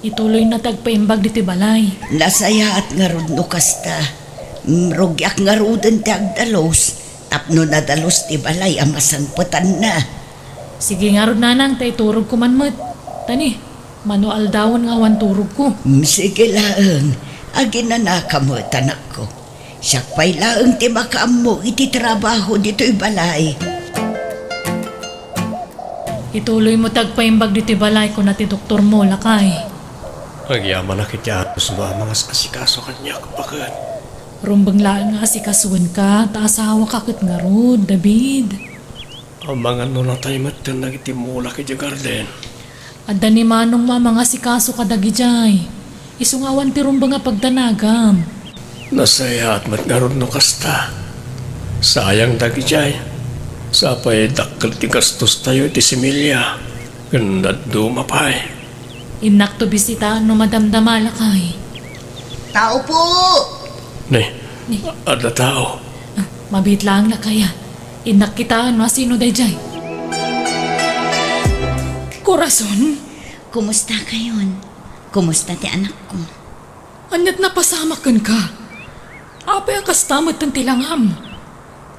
Ituloy na tagpaimbag di ti balay. Nasaya at nga rod no kasta. Rugyak nga rodan ti agdalos. Tapno na dalos ti balay amasangputan na. Sige nga rod nanang, tay turog ko manmat. Tani, manual dawon nga awan turog ko. Sige laang. Agi na nakamutan ako. Siyak pa'y laang ti makaam mo iti trabaho dito'y balay. Ituloy mo tagpaimbag di ti balay ko na ti doktor mo lakay. Agyaman na kitya sa mga asikaso kanya bakit. Rumbang laan nga si kasuan ka, taasawa ka kat nga rod, David. Ang mga nunatay matan nagitimula kaya garden. Adda ni manong mga sikaso ka dagijay. Isungawan ti rumbang nga pagdanagam. Nasaya at matngarod no kasta. Sayang dagijay. Sapay dakkel ti gastos tayo ti similya. Ganda dumapay. Inak to bisitahan no madamdama lakay. Tao po! Ni, ada tao. Mabit lang na kaya. Inak kita no sino dayjay. Corazon? Kumusta kayon? Kumusta ti anak ko? Anyat na pasamakan ka. Apay ang kastamad ng tilangam.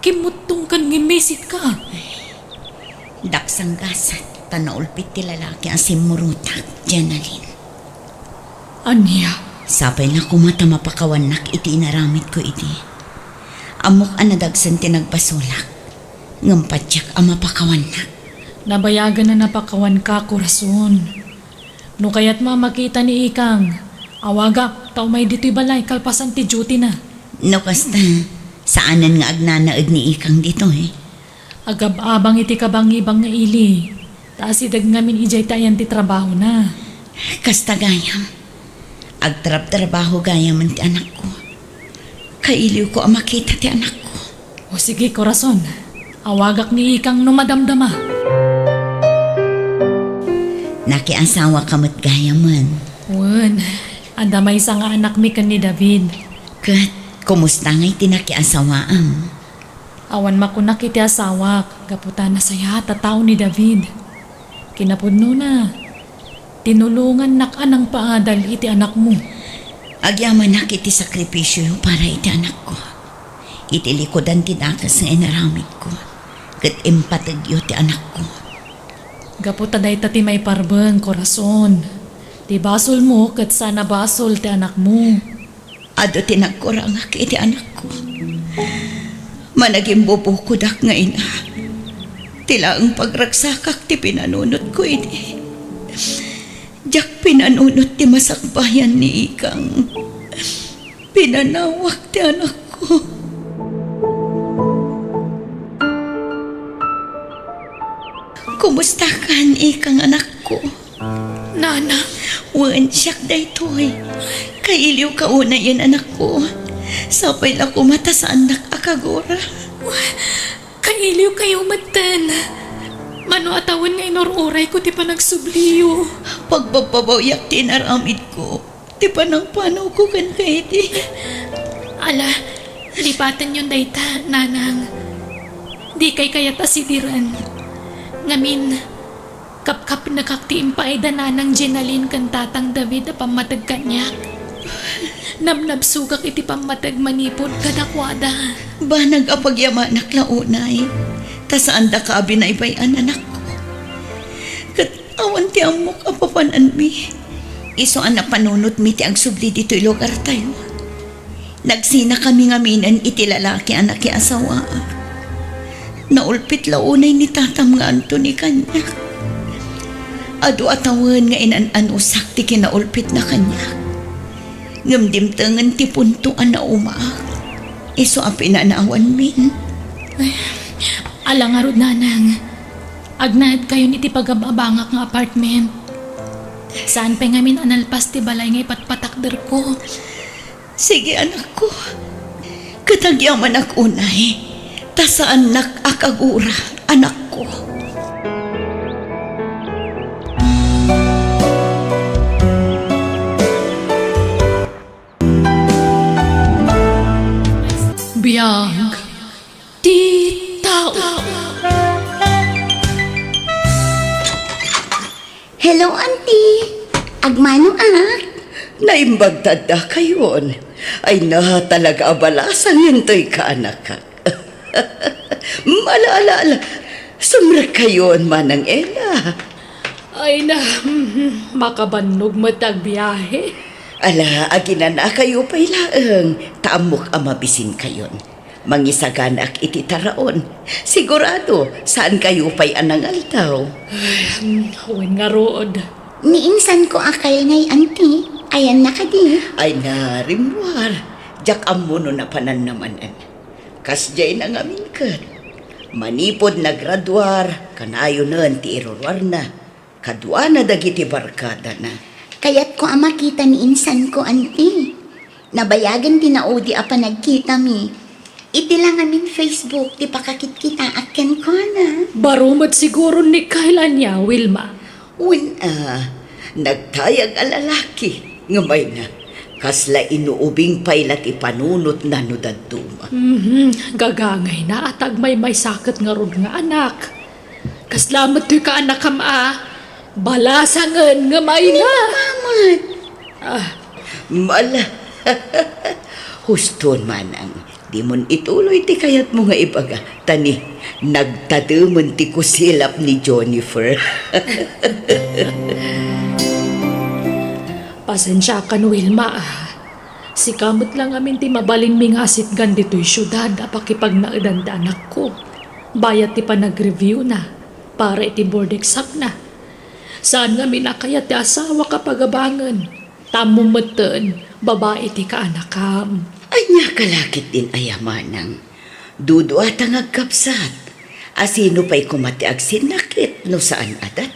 Kimutong kan ngimisit ka. Daksang gasat, tanaulpit ti lalaki ang simurutak, Janalin. Anya, Sapay na kumata mapakawanak iti inaramit ko iti. Amok anadagsan ti nagbasulak. Ngampatsyak ang mapakawanak. nabayagan na napakawan ka, Corazon. No kaya't makita ni Ikang, awagak, tao may dito'y balay, kalpasan ti duty na. No kasta, saanan nga agnanaag ni Ikang dito eh. Agab-abang iti kabang-ibang nga ili. Taas idag ngamin ijay tayan ti trabaho na. Kasta gayam. Agtrab-trabaho gayam ang ti anak ko. Kailiw ko ang makita ti anak ko. O sige, Corazon. Awagak ni Ikang no madamdama. Nakiasawa kamot gayaman. Wen, anda may isang anak mi kan ni David. Kat, kumusta nga'y tinakiasawaam? Awan makunak iti asawak, gaputa na saya tataw ni David. Kinapudno na. Tinulungan nak anang paadal iti anak mo. Agyaman nak iti sakripisyo para iti anak ko. Iti likodan ti dakas nga inaramid ko. Kat empatagyo ti anak ko. Gaputa day ti may parbeng, Corazon. Ti basol mo kat sana basol ti anak mo. Ado tinagkurangak iti anak ko. Managing bubukudak nga ina. Tila ang pagragsakak ti pinanunot ko iti. Diyak pinanunot ti masakbayan ni Ikang. Pinanawak ti anak ko. Kumusta kan Ikang anak ko? Nana, Wan siyak daytoy. Kailiw ka una yan anak ko. Sapay la kumata sa anak akagora. Kailiw kayo matan. Mano atawan nga inururay ko ti pa nagsubliyo. Pagbababayak tinaramid ko. Ti panang panaw ko kan kaiti. Ala, lipatan yun dayta, nanang. Di kay kayat asidiran. Ngamin, kap-kap nakaktiim pa ay dananang Jenalyn kan tatang David a pamatag kanyak. Namnabsugak iti pamatag manipod kadakwada. Ba nag-apagyamanak launay. Tasaan da ka binaybayan anak ko. Kat awan ti amok apapanan mi. Iso ang napanunot mi ti agsubli dito'y lugar tayo. Nagsina kami ngaminan iti lalaki anak ki asawa. Naulpit launay ni tatam nga Anthony kanya. Adu atawan nga inan-anusak ti kinaulpit na kanya. Ngamdimtangan ti puntuan na umaak. Iso ang pinanawan min. Alang arod nanang, agnaad kayo ni ti pagababangak nga apartment. Saan pa ngamin analpas ti balay ngay patpatakder ko. Sige anak ko. Katagyaman ak unay. Tasaan nak akagura anak ko. Biyag. Ti tao. Hello, auntie. Agmano Naimbagtad na kayon. Ay na talaga abalasan yuntoy ka anak ka. Malaala, sumra kayon manang Ella. Ay na, makabanog matagbiyahe. Ala, aginan na kayo pa'y laeng. Taamok ang mabisin kayon. Mangisaganak iti taraon. Sigurado, saan kayo pa'y anangaltaw? Huwag nga rood. Niinsan ko akay ngay, auntie. Ayan na ka di. Ay narimwar. Jak amuno na panan namanan. Kasjay na ngamin kat. Manipod na graduar. Kanayo na ti irurwar na. Kadwa na dagiti barkada na. Kaya't ko ang makita ni insan ko, auntie. Nabayagan tinaudi apa nagkita mi. Iti lang amin Facebook, ti pakakit-kita aken ko na. Barumat siguro ni kailan niya, Wilma. Nagtayag alalaki. Ngamay na. Kasla inuubing pailat ipanunot na no daduma. Gagangay na at agmay may sakit nga rod nga anak. Kaslamat to'y ka anak kam Balasangan nga may na. Mamot. Mala, Huston manang, di mon ituloy ti kayat mo nga ibaga. Tani, nagtadumon ti kusilap ni Jennifer. Pasensya ka no, Wilma. Si kamot lang amin ti mabalin mi nga asitgan dito'y syudad apakipag naedanda anak ko. Bayat ti pa nag-review na para iti board exam na. Saan nga minakayat ti asawa kapag abangan? Tamumatan, babae ti kaanakam. Anya kalakit din ayamanang. Dudu at ang agkapsat. Asino pa'y kumatiag sinakit no saan adat.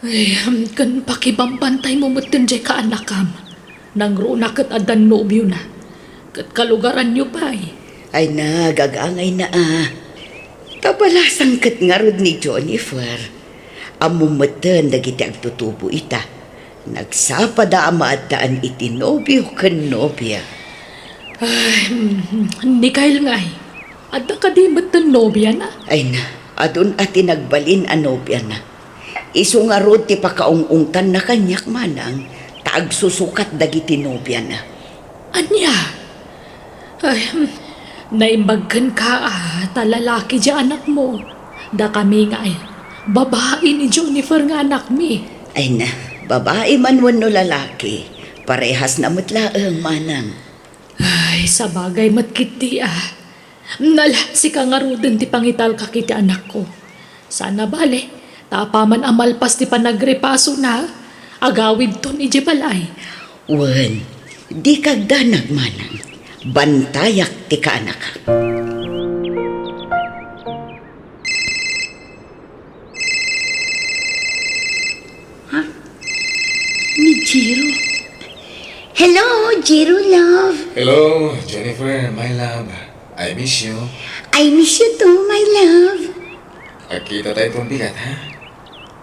Ay, kan pakibambantay mo mutin jay kaanakam. Nang runa kat adan nobyo na. Kat kalugaran nyo pa eh. Ay nagagangay na Tabalasang kat nga rod ni Jennifer. Amumatan dagiti agtutubo ita. Nagsapada amaadaan iti nobyo kan nobya. Hindi kail nga eh. Adda ka di matan nobya na. Ay na, adun ati nagbalin a nobya na. Isu nga rod ti pakaungungtan na kanyak manang. Taag susukat dagiti nobya na. Anya? Ay, naimbagkan ka talalaki di anak mo. Da kami nga eh. Babae ni Jennifer nga anak mi. Ay na, babae man wano lalaki. Parehas na matlaang manang. Ay, sa bagay matkiti Nalasi ka nga rudin ti pangital ka kiti anak ko. Sana bale, tapaman amalpas ti panagrepaso na. Agawid ton iji balay. Wen, di kagdanag manang. Bantayak ti kaanak. Ni Jiro. Hello, Jiro love. Hello, Jennifer, my love. I miss you. I miss you too, my love. Agkita tayo itong bigat, ha?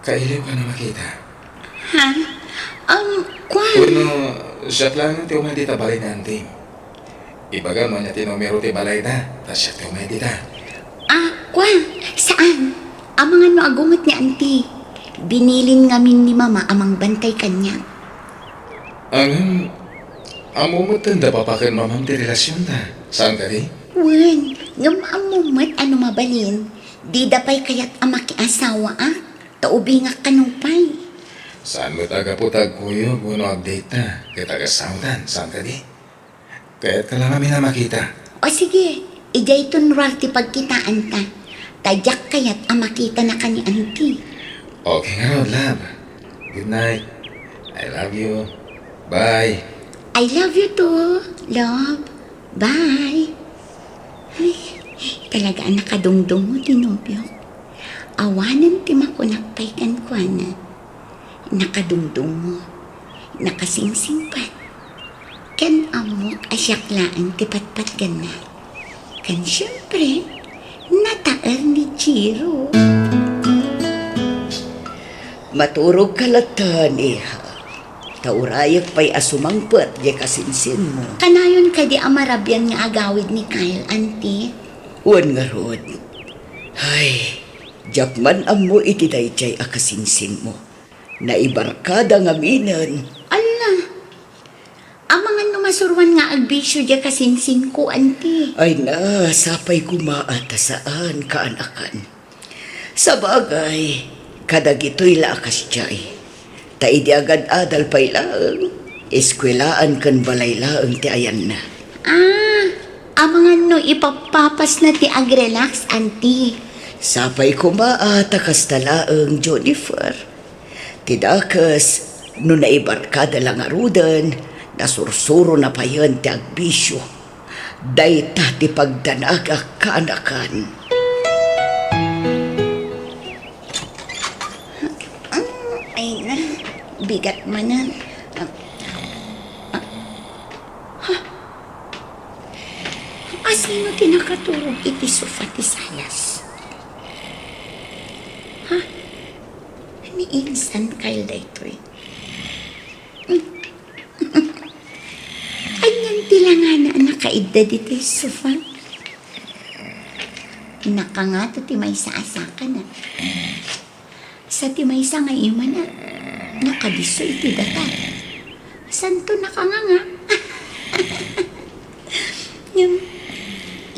Kailan ka na makita? Ha? Kwan. Uno, siya lang ti umay dita balay na anting. Ibaga mo niya tinomero ti balay na, tas siya ti umay dita. Kwan. Saan? Ang mga no agungot ni auntie. Binilin ngamin ni mama amang bantay kanya. Ang mumutanda papakin mamam ti relasyon ta. Saan ka di? Wen, ngam amumat ano mabalin. Di dapay kayat amaki asawa Taubi nga kanupay. Saan mo taga-putag kuyo, kuno update na. Kaya taga-soundan, saan ka di? Kaya't ka lang kami na makita. O sige, ijay tunral ti pagkitaan ta. Tadyak kayat amakita na kani auntie. Okay nga raw, love. Good night. I love you. Bye. I love you too, love. Bye. Ay, talaga ang nakadungdong mo, tinobyo. Awanan ti makunakpay kan kwa na. Nakadungdong mo. Nakasingsingpat. Kan amok asyaklaan ti patpat gan na. Kan syempre, nataar ni Jiro. Maturog kalatan, iha. Taurayak pa'y asumangpet, di kasinsin mo. Kanayon ka di amarabyan nga agawid ni Kyle, auntie. Wan nga rod. Ay, jakman amo iti dayjay akasinsin mo. Naibarkada nga minan. Ala, ang mga numasurwan nga agbisyo di kasinsin ko, auntie. Ay na, sapay kumaata saan kaanakan. Sa bagay, kadagito'y lakas jay. Tai di agad adal pa'y laang. Eskwelaan kan balay laang ti ayan na. Ang mga no ipapapas na ti agrelax, auntie. Sapay kumaata kas talaang Jennifer. Tidakas, no naibarkada lang arudan, nasursuro na pa yan ti agbisyo. Dayta ti pagdanaga kaanakan. Ay na, bigat manan. Asino tinakaturog iti sofa ti salas? Ni insan kayo daytoy. Anyan tilangana nakaidda dito sofa. Nakangato ti may saasaka na. Sa ti may sa nga ima na. Nakadiso iti data. Santo nakanganga.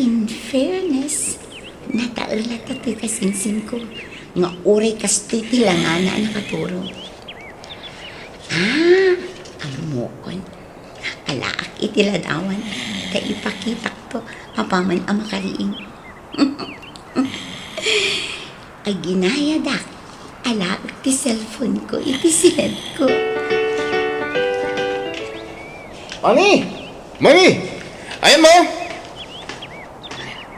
In fairness, nataarlat at kasinsin ko nga uray kastoy tilangan na nakaturo. Alumukon. Alaak itiladawan. Kaipakita to apaman ang makaliing. Ay ginayadak. Alaak ti cellphone ko, itisend ko. Mami! Mami! Ayan mo!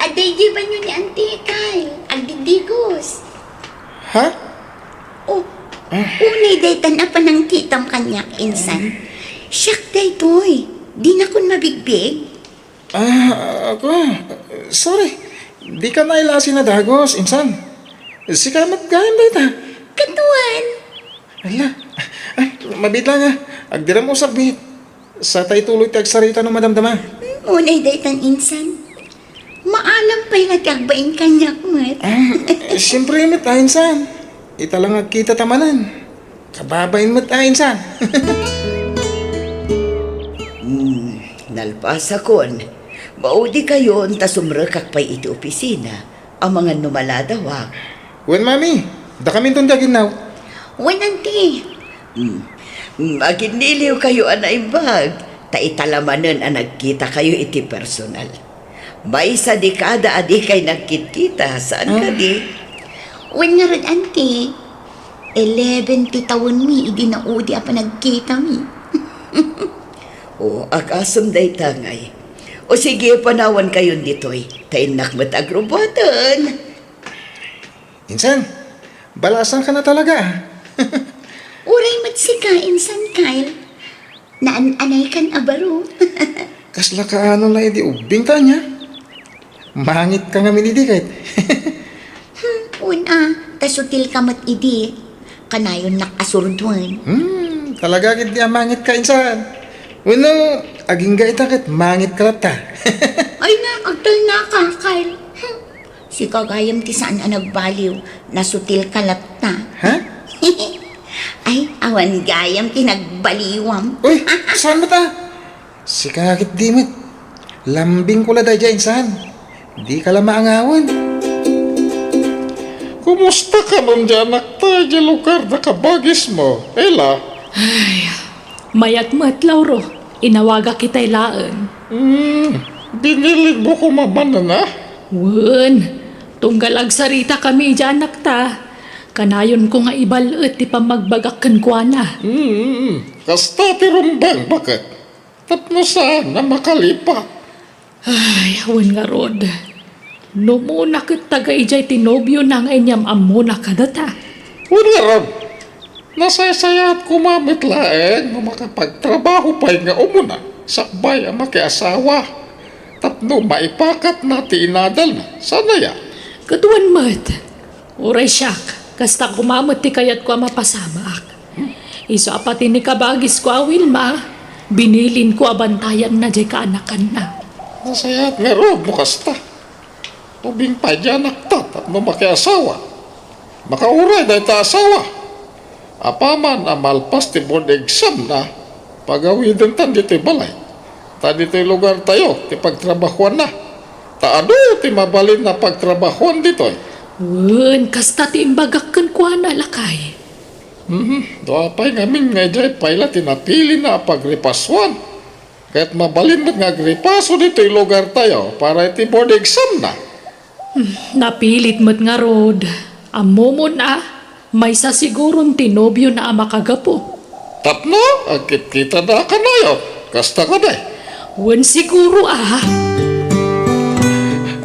Aday di ba nyo ni Auntie Kyle? Agdidigos. Ha? Oh, unay daytan na pa ng kitang kanyak, insan. Siyak day toy. Di na kun mabigbig. Ako. Sorry. Di ka nailasin na dagos, insan. Sikamat gayam data. Katuan. Ala. Ay, mabit lang ha. Agdiram mo sagbit. Sa tay tuloy ti agsarita ng madamdama. Unay daytan, insan. Maalam pa'y nagkagbain kanyak, mat. Siyempre mit insan. Ita lang agkita tamanan. Kababain mit insan. Nalpasa kon. Maudi kayo ta sumrekak pa'y iti opisina. Ang mga numaladawak. Wen mami. Da kami itong daginaw. Wan, Auntie. Maginiliw kayo anaibag. Ta italamanan ang nagkita kayo iti personal. May sa dekada adi kay nagkita. Saan ka di? Wan nga rin, Auntie. 11 ti taon mi, idi na udi apa nagkita mi. O, akasam day tangay. O sige, panawan kayon ditoy. Tainak matagrobatan. Insan. Balasan ka na talaga. Uray matsika, insan, Kyle. Naan-anay kan abaro. Kasla ka ano lang di ubing ta niya. Mangit ka nga minidi kahit. Una, tasutil ka mat idi. Kanayon nakasurduan. Talaga gid di mangit ka insan. Uno, aging ga itakit mangit ka ta. Ay na, agtal na ka, Kyle. Si kagayam ti saan ang nagbaliw. Nasutil ka latta. Ha? Ay, awan gayam ti nagbaliwam. Uy, saan mo ta? Si kakit dimit. Lambing ko la daya insan. Di ka lang maangawan. Kumusta ka nun dyan, nakta? Di lugar na kabagis mo. Ela? Mayat mat, Lauro. Inawaga kita'y laan. Binilig mo ko mamana na? Wen, tunggal agsarita kami dyan, nakta. Kanayon ko nga ibalut ti pamagbagakan ko na. Kasta ti rumbang, bakit? Tapno saan na makalipat? Ay, wen nga rod. No muna kat taga-ijay tinobyo nang inyam amuna kadata. Wala ron. Nasasaya at kumamit laeng na makapagtrabaho pa nga umuna. Sakbay ang makiasawa. Tapno maipakat na tinadal na. Sana ya? Katuan mat. Uray siyak. Kasta kumamot ti kayat ko mapasamak. Iso apatin ni kabagis ko awil ma. Binilin ko abantayan na jay kaanakan na. Nasaya at nga ron mo kasta. Ubing pa dyan naktat at no makiasawa. Makauray dahil ta asawa. Apaman ang malpas ti board exam na pagawidan tan dito'y balay. Ta dito'y lugar tayo ti pagtrabahuan na. Ta ano ti mabalin na pagtrabahuan dito'y. Wen, kasta ti imbagakan ko na lakay. Doa pa'y ngamin nga dyan pa'y tinapili na pagripaswan. Kaya't mabalin na nga gripaso dito'y lugar tayo para iti board exam na. Napilit mo't nga rod. Amo mo na, may sasigurong tinobyo na makagapo. Tapno, agkit-kita na ka na yun. Kasta ka na. Wen siguro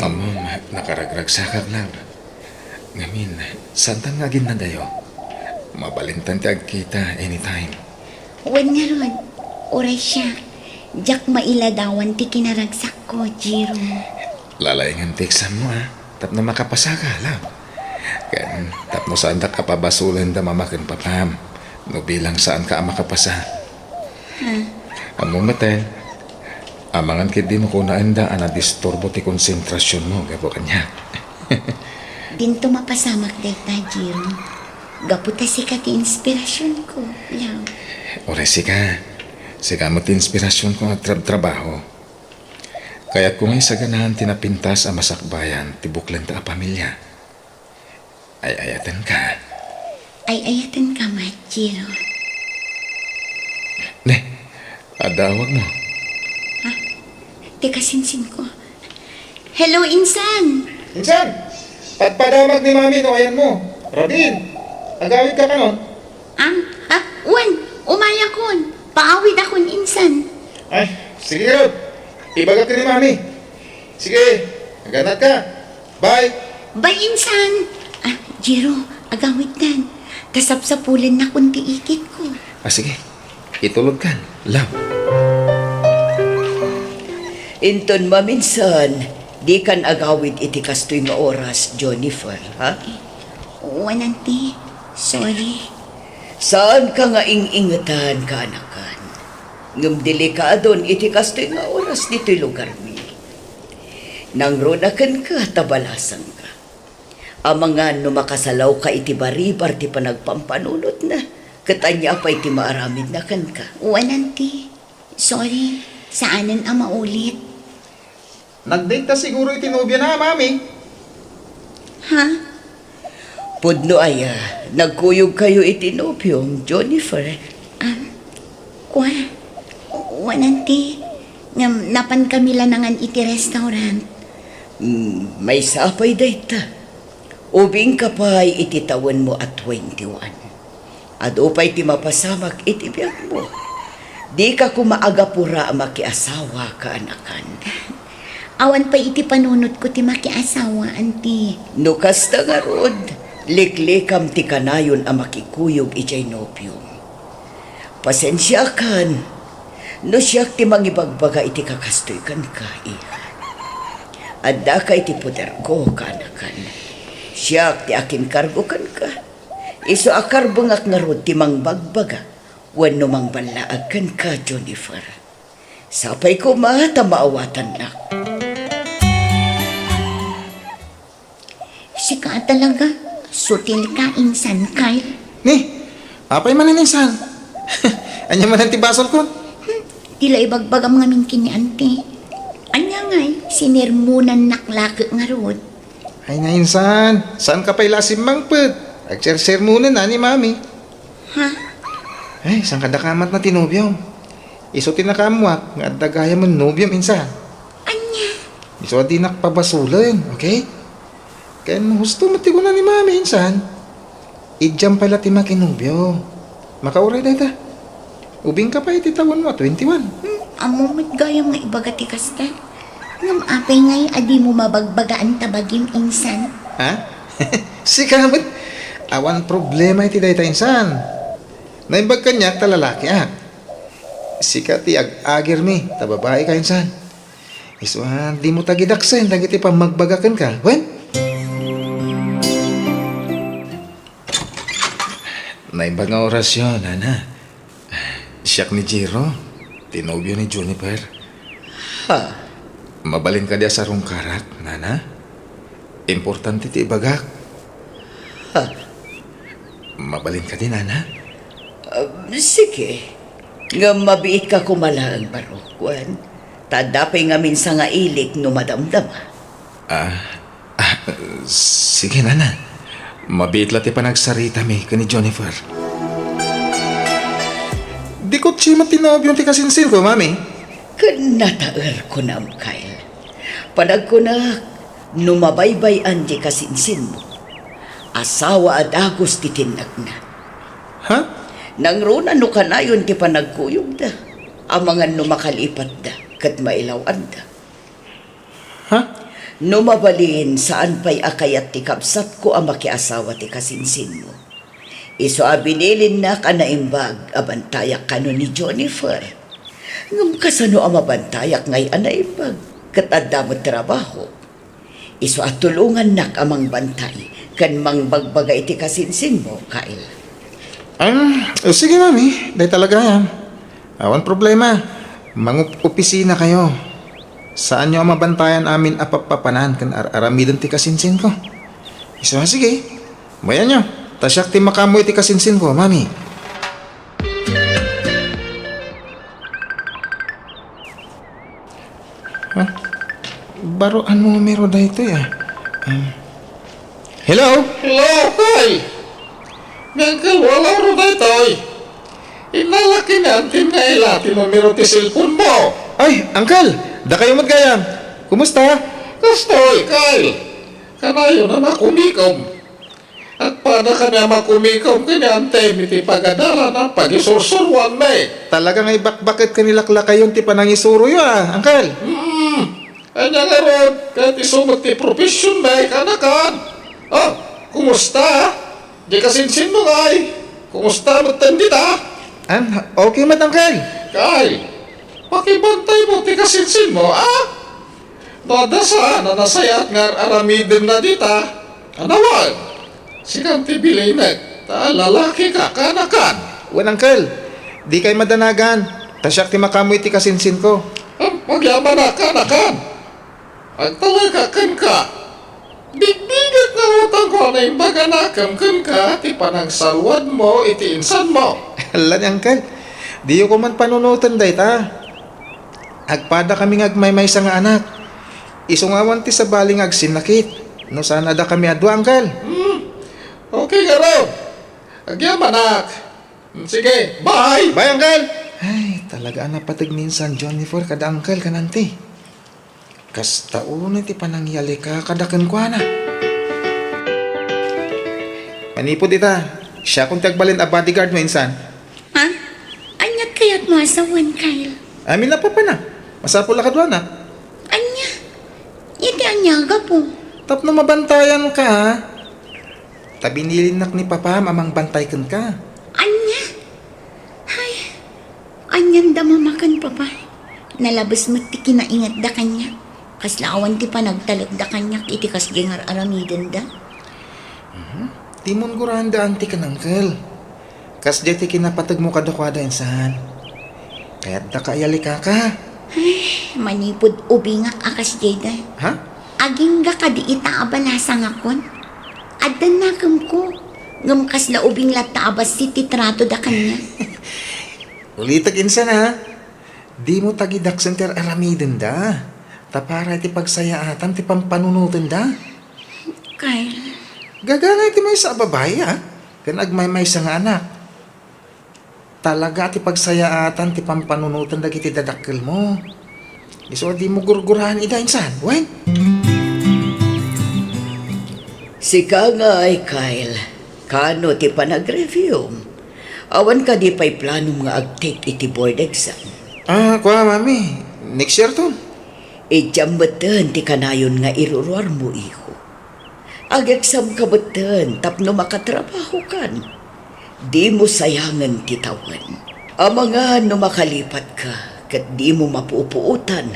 Amom, nakaragragsakag lang. Ngamin, santan nga na dayo. Mabalintan ti agkita anytime. Wan nga ron. Uray siya. Diyak mailadawan ti kinaragsak ko, Jiro. Lalayangan ti exam mo ha. Tapno makapasa ka lang. Kaya tapno saan da kapabasulan da mamakin papam. No bilang saan ka makapasa. Among mate, amangan kit di mo kunaan da na disturbo ti konsentrasyon mo. Gapo kanya. Dinto mapasamak dayta, Jiro. Gaputa si ka ti inspirasyon ko, Law. Ore sika mo ti inspirasyon ko at trabaho. Kaya't kung sa ganahan tinapintas ang masakbayan, tibuklan ta a pamilya. Ay ayatan ka. Ay ayatan ka, Jiro. Ne, adawag mo. Teka, sinsin ko. Hello, Insan! Insan, padamag ni Mami no ayan mo. Robin, agawid ka kanon. Wan, umaya kon. Paawid akon, Insan. Ay, sige Rod. Ibagat ka ni Mami. Sige, ganat ka. Bye. Bye, Insan! Jiro, agawid kan. Kasapsapulan na kunti ikit ko. Sige, itulog ka. Love. Inton maminsan, di kan agawid iti kastoy nga oras, Jennifer, ha? Wananti, sorry. Saan ka nga ingingatan ka, anakan? Ngam delikadon iti kastoy nga oras dito'y lugar mi. Nang runakan ka, tabalasan ka. Ang mga numakasalaw ka iti baribar ti panagpampanunot na, katanya pa iti maaramid na kan ka. Wananti, sorry. Saanan ang maulit? Nag-date na siguro itinubya na, Mami. Ha? Pudno aya, nagkuyog kayo itinopyong, Jennifer. Kwa? Wananti. Napan kami lanangan iti restaurant. May sapay dayta. Ubing ka pa'y ititawan mo at 21. At upay ti mapasamak itibiyag mo. Di ka kumaagapura makiasawa ka, anakan. Awan pa iti panunot ko ti makiasawa, anti. Nukas na nga rod, liklikam ti kanayon ang makikuyog ijay nopyo. Pasensya kan, no siyak ti mangibagbaga iti kakastoy kan ka, iha. Adda ka iti pudergo ka, anakan. Siyak ti akin kargo kan ka. Iso akar bungak nga rod ti mangbagbaga. Wano mang balaag kan ka, Jennifer. Sapay ko mata maawatan na. Sika talaga. Sutil ka, Insan, Kyle. Ni, apay man ang insan. Anya man ang tibasol ko. Tila ibagbag ang mga mingkin ni Ante. Anya nga'y, sinirmunan naklaki nga rod. Ay na insan, saan ka pa'y lasim mangpad? Agser-ser muna na ni Mami. Ha? Ay, saan ka dakamat na tinubyom? Iso tinakamwak, nga dagaya mo nubyom insan. Anya? Iso di nakpabasulan, okay? Kaya gusto matigo na ni Mami insan. Idyam pala ti makinubyo. Makauray na ita. Ubing ka pa ititawan mo, 21. Amo mo't gaya nga ibagati kasta. Ngam apay nga'y adi mo mabagbagaan tabagim, Insan. Ha? Sikamot. Awan problema iti dayta insan. Naimbag kanyak ta lalaki Sika ti agir mi, ta babae ka insan. Isuan, di mo tagidaksen, dagiti pa magbagakan ka. Wen? Naimbag nga orasyon, ana. Siyak ni Jiro, tinobyo ni Juniper. Ha? Mabalin ka diya sa rungkarat, nana. Importante ti ibagak. Ha? Mabalin ka din, nana. Sige. Nga mabiit ka kumalaang barokwan. Tadapay nga minsan nga ilik no madamdama. Sige, nana. Mabiit lati pa nagsarita mi ka ni Jennifer. Di ko chima tinobyo ti kasinsin ko, Mami. Kanataer ko na, Kyle. Panag ko na numabaybay di kasinsin mo. Asawa at agos ti tinag na. Ha? Nang runa no kanayon ti panagkuyog da. Ang mga numakalipat da, kat mailawan da. Ha? Numabalin saan pa'y akayat ti kapsat ko ang makiasawa ti kasinsin mo. Iso abinilin na ka na imbag abantayak kano ni Jennifer. Ngam kasano ang mabantayak ngay anaimbag katanda mo trabaho. Iso at tulungan nak amang bantay kan mang bagbagay ti kasinsin mo, Kyle. Sige, Mami. Dahil talaga yan. Awan problema. Mangup-opisina kayo. Saan nyo ang mabantayan amin apapapanan kan aramidan ti kasinsin ko? Isa sige. Bayan nyo. Tasyak ti makamoy ti kasinsin ko, Mami. Ha? baruan mo mero dito ya. Hello? Hello, Kyle. Ngangkal, wala ro na ito eh. Inalaki natin na ilati numero ti cellphone mo. Ay, Uncle! Da kayo magayam. Kumusta? Kastoy, Kyle. Kanayo na nakumikom. At paano ka na makumikom kanyante miti pagadala na pag-isursurwan na eh. Talaga ngay bakit kanilakla kayon ti panangisuro yo Uncle. Kanya nga ron, kahit isumot ti profesyon na eh, kanakan. Ah, kumusta? Di kasinsin mo nga eh. Kumusta mo tandita? Okay mat Uncle. Kyle, pakibantay mo ti kasinsin mo, ah? Nadasa na nasayat nga aramidin na dita. Anawag, sigang ti bilinag, ta lalaki ka kanakan. Wan Uncle, di kay madanagan. Tasyak ti makamoy ti kasinsin ko. Magyaman na kanakan. Ang talaga kan ka. Bigbigat na utang ko na yung baganakam kan ka, ti panang salwad mo, iti insan mo. Hala ni Uncle, di ko man panunutan day ta. Agpada kami ngagmaymay sa nga anak. Isungawan ti sa baling agsinakit. No sana da kami adwa Uncle. Okay nga raw. Agyaman nak. Sige, bye! Bye Uncle! Ay, talaga na patig minsan Jennifer kada Uncle kananti. Kasta uno ti panangyali ka kadakan kwa na. Manipod ita. Siya kung tagbalin a bodyguard mo insan. Ha? Anyat kaya't mo asawan, Kyle. Amin na pa na. Masapol la kadwa na. Anya? Iti anyaga po. Tap na mabantayan ka ha. Tabi nilinak ni Papa amang bantay kan ka. Anya? Ay, anyan da mamakan pa ba? Nalabas mo ti kinaingat da kanya. Kaslaawan ti pa nagtalag da kanya iti kas gengar aramiden da. Timon guranda anti kan Uncle. Kas jati kinapatag mo kadakwada insan. Kaya't da kaayali ka. Manipod ubingak akas jayda. Ha? Aging ga kadi ita abalasang akon. Adan nakam ko. Ngam kasla ubing lata abas si titrato da kanya. Ulitag insan ha. Di mo tagidak center aramiden da. Tapara ti pagsayaatan ti pampanunutin da. Kyle, Gagana ti may sa babae ha. Kan agmay-may sa nga anak. Talaga ti pagsayaatan ti pampanunutin da kiti dadakkel mo. Iso di mo gurgurahan ida insan. Wen? Sika nga ay Kyle, kano ti panag-review? Awan ka di pa'y plano nga ag-take iti board exam. Kuha mami. Next year to. Ijam beten ti kanayon nga iruruar mo iho. Ag-exam ka beten tapno makatrabaho kan. Di mo sayangan ti tawan. Amangan no makalipat ka kat di mo mapupuutan.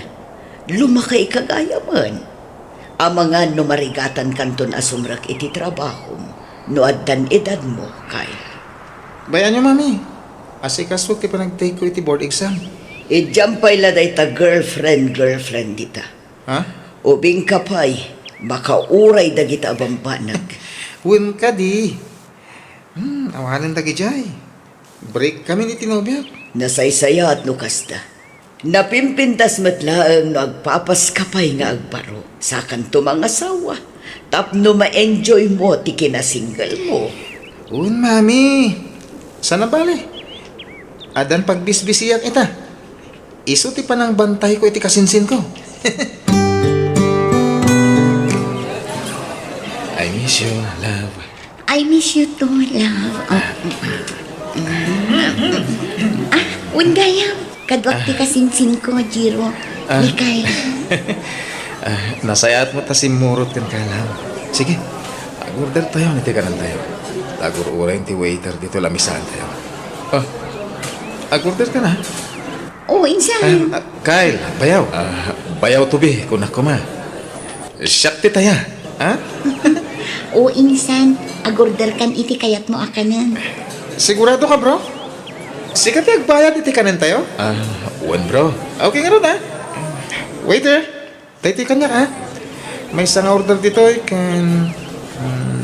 Lumakay kagayaman. Amangan no marigatan kanton asumrak iti trabaho no addan edad mo kay. Bayan nyo mami. Asikas ti pa nag-take ko iti board exam. Ijam pa'y laday ta girlfriend dita. Ha? Ubing kapay, makauray dagita abambanag. Win ka di. Awalan tagi jay. Break kami ni tinobyak. Nasaysaya at nukasta. Napimpintas matlaang no agpapaskapay nga agbaro. Sakan to mga asawa. Tapno ma-enjoy mo ti kinasingle mo. Un mami. Sana bale. Adan pagbisbisiyak ita. Iso ti panang bantay ko iti kasinsin ko. I miss you, love. I miss you too, love. Undayam. Kadwak ti kasinsin ko, Jiro. Ni Kyle. Nasayat mo ta simurot kan kalam. Sige, agorder tayo, niti kanan tayo. Tagur uray ti waiter dito lamisan tayo. Agorder ka na. Oo, insan. Kyle, bayaw. Bayaw tubi, kunak ko ma. Shakti taya. Ha? Oo, insan. Agorder kan iti kayat mo akanan. Sigurado ka, bro? Sikat yung bayad iti kanan tayo? One, bro. Okay nga ron, ha? Waiter, tayo kanya, ha? May isang order dito, kan...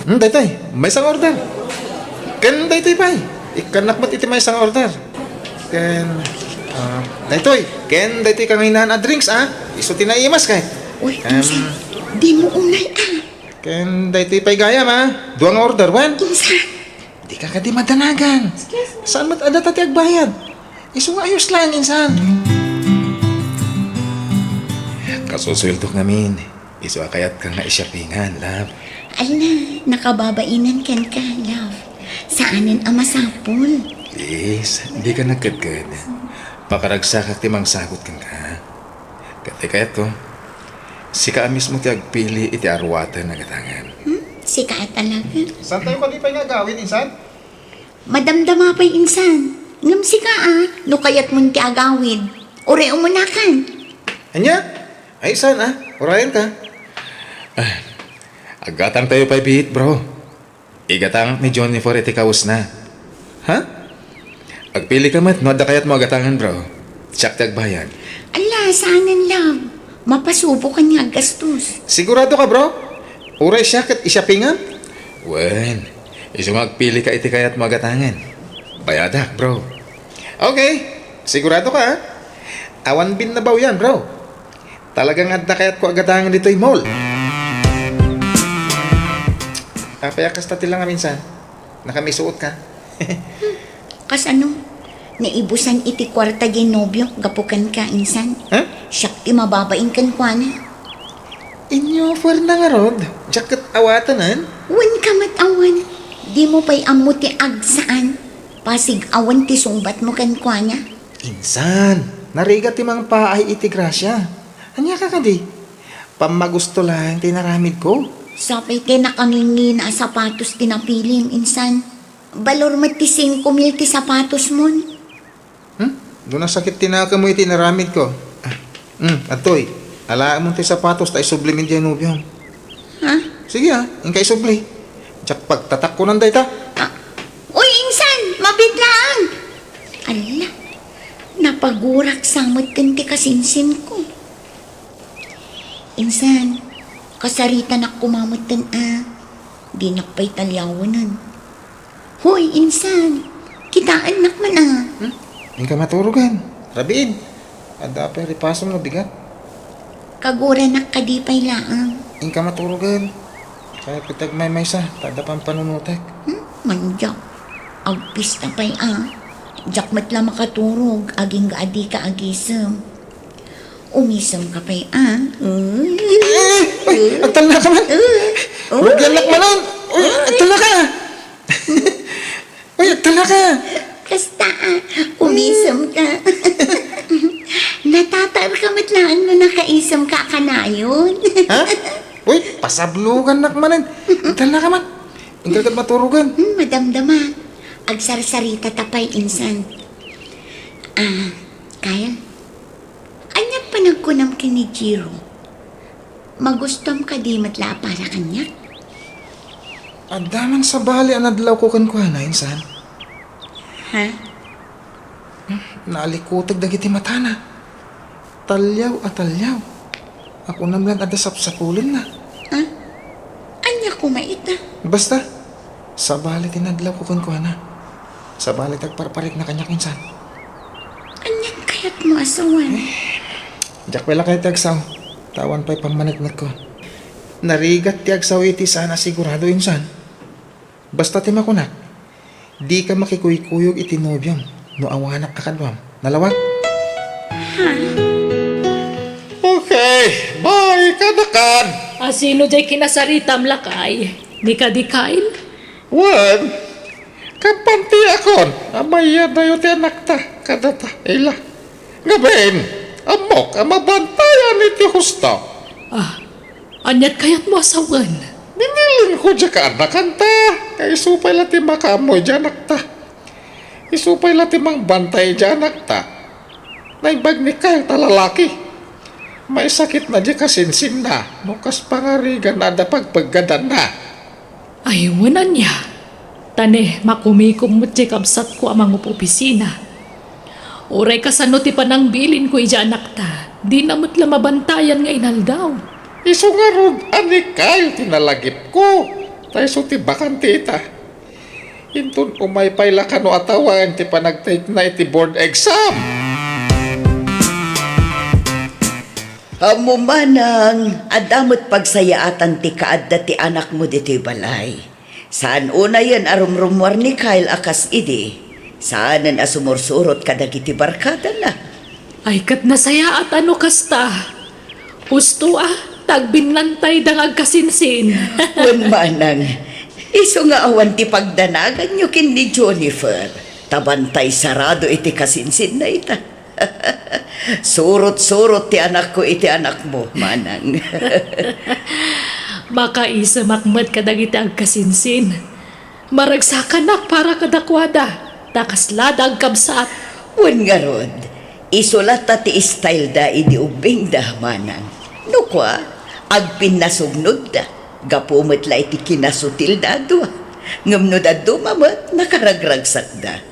Daytoy, may isang order. Kan daytoy pa, ikanak mat iti may isang order. Kan... daytoy, ken daytoy kanginan a drinks, ha? Iso tinaimas kay. Uy, insan, di mo unay Ken daytoy pay gayam ha. Duang order wan. Insan, Di ka di madanagan. Saan mat ada tati agbayad? Isu ayos lang insan. Kasusweldo ngamin. Isu kayat ka nga isyapingan, love. ala, nakababainan kan ka, love. Saanin ang masapul? Please, hindi ka nagkadkad. Pakaragsak timang sagot kang ka. Kati kayat ko, si ka mismo ti agpili iti arwatan na gatangan. Sika talaga. Saan tayo pa di pa nga gawin, insan? Madamdama pa'y insan. Ngam sika no kayat mong ti agawid. Ore umunakan. Anya? Ay, insan Urayan ka. Agatang tayo pa bihit, bro. Igatang ni Johnny for iti kaus na. Ha? Agpili ka mat, no ada kayat mo agatangan, bro. Siyak ti agbayan. Ala, saanan, love. Mapasubo ka niya gastos. Sigurado ka, bro? Uray siya kat isyapingan? Wen, iso magpili ka iti kayat mo agatangan. Bayadak, bro. Okay, sigurado ka, ha? Awan bin na baw yan, bro. Talagang adda kayat ko agatangan dito'y mall. Payakas tati lang minsan. Nakamisuot ka. Kas ano, naibusan iti kwarta ginobyo, gapukan ka, insan. Ha? Siyak ti mababain kan kwa na. Inyo for na nga rod. Jacket awatanan. Wan ka matawan. Di mo pa'y amo ti agsaan. Pasig awan ti sumbat mo kan kwa niya. Insan, narigat ti mang paay iti grasya. Anya ka kadi? Pamagusto lang tinaramid ko. Sapay ti nakangingi na sapatos tinapilim, insan. Balor mat ti 5,000 ti sapatos mon. Doon na sakit tinaka mo iti naramid ko. Atoy, alaan mo ti sapatos tayo sublimin dyan nubyong. Ha? Sige ingkay subli. Tsak pagtatak ko nanday ta. Uy, insan! Mabiglaan! Ala, napagurak samot kan ti kasinsin ko. Insan, kasarita na kumamutan di nakpay talyawanan. Hoy, insan, kitaan nakman Ingka maturugan. Rabiin. Ada pa ripasom na bigat. Kagura nakadipay laang. Ingka maturugan. Kaya pitag may sa, tada pang panunutek. Manjak, agpis na pa'y Jak matla makaturog, aging gaadi ka agisam. Umisam ka pa'y Uy, agtal na ka man. Rugyan lak manon. Uy, agtal na ka. Uy, agtal na ka. Kasta umisam ka. Natatar ka matlaan mo nakaisam ka kanayon. Ha? Uy, pasablugan nak manan. Agtal na ka man. Ingkagat maturugan. Madamdama, agsarsarita tapay insan. Kaya? Anyat pa nagkunam ka ni Jiro. Magustom ka di matla para kanya? Adaman sa bali ang nadlaw ko kan kuha na, insan. Ha? Naalikutag dagiti matana. Talyaw at talyaw. Ako naman ada sapsapulin na. Anya kumaita? Basta, sa bali tinadlaw ko kan kuha na. Sa bali tagparparik na kanya kinsan. Anyat kayat mo asawan? Diyak pala kayo tagsaw. Tawan pa'y pamanagnat ko. Narigat ti agsaw iti sana sigurado insan. Basta ti makunak. Di ka makikuykuyog iti nobyong. No awanak kakadwam. Nalawag? Okay, bye kanakan. Sino jay kinasaritam lakay? Ni ka di kain? Wan, kampanti akon. Amaya na yun ti anak ta. Kadata, ila. Gabin, amok, amabantayan iti husto. Anyat kayat mo asawan? Biniling ko dyan ka anakan ta. Kaya isupay lati makamoy dyan anak ta. Isupay lati mang bantay dyan anak ta. Naibag ni Kyle talalaki. May sakit na dyan kasinsin na. Nukas pangarigan na da pagpaggadan na. Ay, wanan niya. Tane, makumikom mo di kabsat ko amang opisina. Oray kasano ti panang bilin ko ija anak ta. Di namot lamabantayan nga inaldaw. Iso nga rod, ani Kyle tinalagip ko. Tayo suti bakante ita. Intun umay payla kano atawan ti panagtake na iti board exam. Amo manang, adamot pagsayaatan ti kaadda ti anak mo dito'y balay. Saan una yan arumrumwar ni Kyle akas idi? Saanan asumursurot kadagiti barkada na? Ay kat nasaya at ano kasta. Gusto tagbinlantay dangag kasinsin. Wan manang, iso nga awan ti pagdanagan nyo kin ni Jennifer. Tabantay sarado iti kasinsin na ita. Surot-surot ti anak ko iti anak mo, manang. Makaisa makmat kadagiti ag kasinsin. Maragsakan na para kadakwada. Takaslada ang kabsat. Wan nga rod, isulat ta ti style da idi ubing da, manang. No kwa, agpin nasugnod da. Gapumot la iti kinasutil da do. Ngamno da dumamat, nakaragragsak da.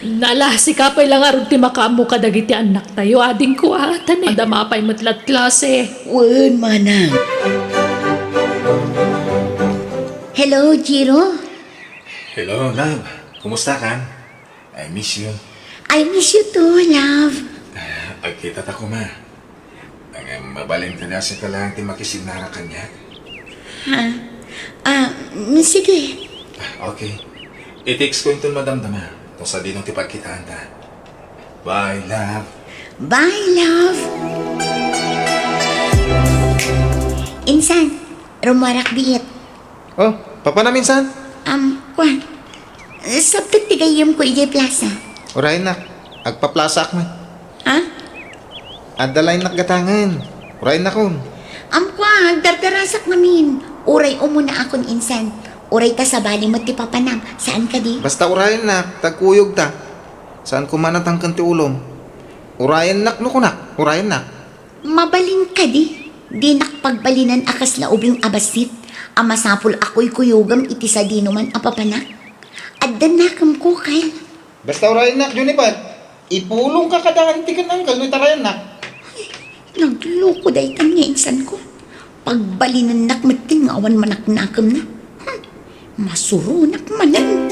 Nala, si kapay lang aron ti makamu kadagiti anak tayo. Ading ko atan damapay matlat klase. Wan, manang. Hello, Jiro. Hello, love. Kumusta ka? I miss you. I miss you too, love. Agkita ta ko, ma. Mabaling ka na sa kalang ti makisinara kanya. Sige. Okay. I-text ko yung madamdama. Kung sa dinong ti pagkitaan ta. Bye, love. Bye, love. Insan, rumarak diet. Oh, papa na minsan? Kwan. Sabtot tigayam ko ijay plaza. Uray na. Agpaplasak man. Ha? Adalay nakgatangan. Uray na kun. Kwan, dardarasak namin. Uray umuna akon insan. Uray ta sa bali mo ti papanam. Saan ka di? Basta urayan nak, tagkuyog ta. Saan kumanatang kanti ulom? Urayan nak no kunak, urayan nak. Mabalin ka di. Di nakpagbalinan akas laubing abasit. Amasapol ako'y kuyugam iti sa di naman apapanak. Addan nakam ko, Kyle. Basta urayan nak, Juniper. Ipulong ka kadangan ti kananggal no tarayan nak. Nagloko dahi kan nga insan ko. Pagbalinan nakmating awan manaknakam na. Masurunak manan.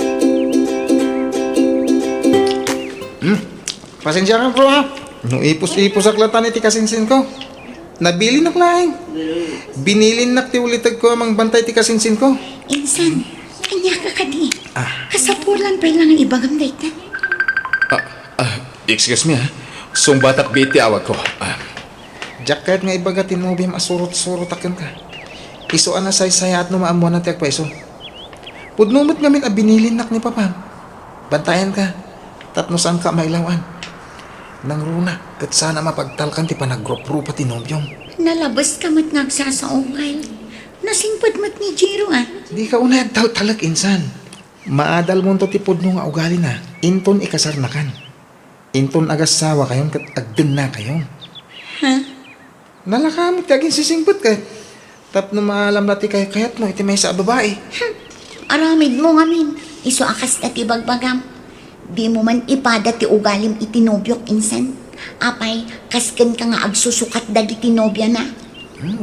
Pasensya ka bro ha. Nung ipos-ipos aklatan iti kasinsin ko. Nabili nak laing. Binilin nak ti ulitag ko amang bantay ti kasinsin ko. Insan, kanya ka kadi. Kasapulan pa lang ang ibagam dahi ka. Excuse me ha. Sumbatak biti awag ko. Jacket nga ibagatin mo bim asurot-surot akin ka. Iso ana say-saya at numaamuan na ti agpaiso. Pudnumot ngamin binilin nak ni Papa. Bantayan ka. Tapno saan ka mailawan. Nang runa, kat sana mapagtalkan ti panagropro pati nobyong. Nalabas ka mat nagsasaungay. Nasingpad mat ni Jiro Di ka unay agtal-talak insan. Maadal mo to ti pudno nga ugali na. Inton ikasarnakan. Inton agasawa kayon kat agdun na kayon. Ha? Nalakamit kaging sisingpot ka. Tapno maalam na ti kayat mo iti may sa babae. Aramid mo ngamin. Iso akas na ti bagbagam. Di mo man ipada ti ugalim itinobyok insan. Apay, kasken ka nga agsusukat dagi tinobya na.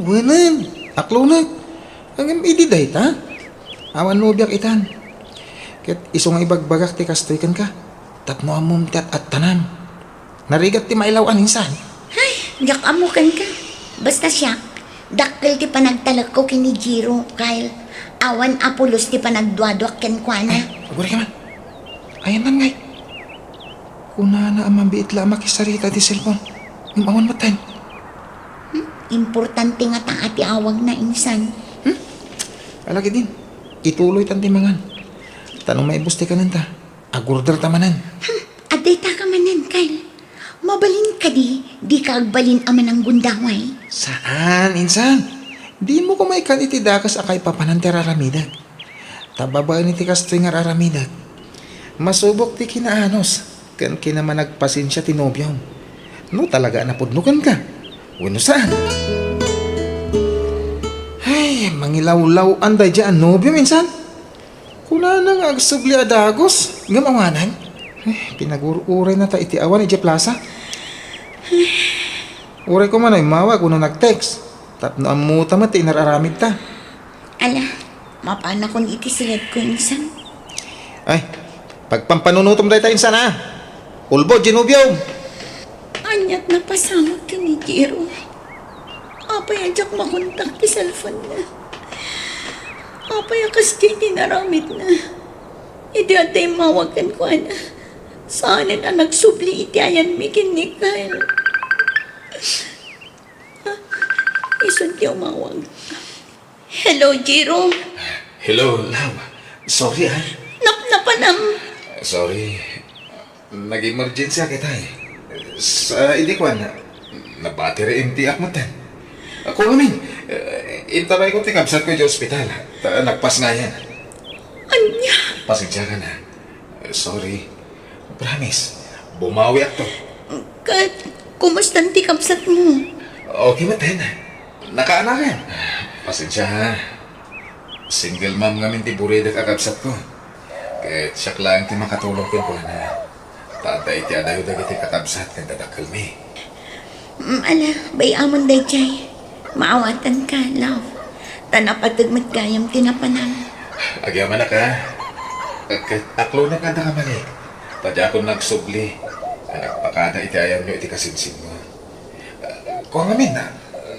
Wanan. Aklo na. Ang ididay ta. Awan mo biyak itan. Ket iso nga ibagbagak ti kastoy kan ka. Tapno amom ti at tanan. Narigat ti mailawan insan. Ay, yak amukan ka. Basta siya, dakkel ti panagtalag ko kini Jiro, Kyle. Awan apulos ti panagduadwak ken kuana. Aguri ka man. Ayan man ngay. Kuna na amang biit la makisarita ti cellphone. Yung awan matan. Importante nga ta ati awag na insan. Alagi din. Ituloy tanti mangan. Tanong may busti ka nanta. Agurder tamanan. Aday ta ka manan, Kyle. Mabalin ka di ka agbalin aman ang gundaway. Saan, insan? Di mo kumaikan iti dakas akay papanan ti raramidag. Tababa ni ti kastoy nga raramidag. Masubok ti kinaanos. Kan kinamanagpasinsya ti nobyong. No talaga napudnukan ka. Wano saan? Ay, mangilaw-law anday dyan nobyo minsan. Kuna nang agsubli adagos. Ngamawanan. Pinag-uray na ta iti awan iti plaza. Uray ko man ay mawa kung nag-text. Tapno amuta mati inararamid ta. Ala, mapana kon iti silad ko insan. Ay, pagpampanunutom dahi tayo insan ha. Ulbo, ginubyong. Anyat na pasamag ka ni Jiro. Apay ajak makontak ti cellphone na. Apay akas di tinaramit na. Iti atay mawagan ko na. Saanin ang nagsubli iti ayan mikin ni Kyle. Isun ti umawag. Hello, Jiro. Hello, love. Sorry, ah. Napanam. Sorry. Nag-emergency kita eh. Sa idikwan, na-battery empty mo tan. Ako ngamin, intabay ko tikabsat ko yung ospital. Nagpas nga yan. Anya. Pasensya ka na. Sorry. Promise, bumawi ako. Kumusta ti kapsat mo? Okay mo tan. Nakaanakan. Pasensya ha. Single mom ngamin ti burida kakabsat ko. Kahit siya lang ti makatulong ko na. Tatay ti adayo dagiti kakabsat kang dadakal mi. Ala, bayamon day chay. Maawatan ka, love. Tanapatagmat kayam tinapanam. Agyaman na ka. Aklo na ka nakamali. Tadya akong nagsubli. Nagpakada iti ayam nyo iti kasinsin mo. Kung ngamin na,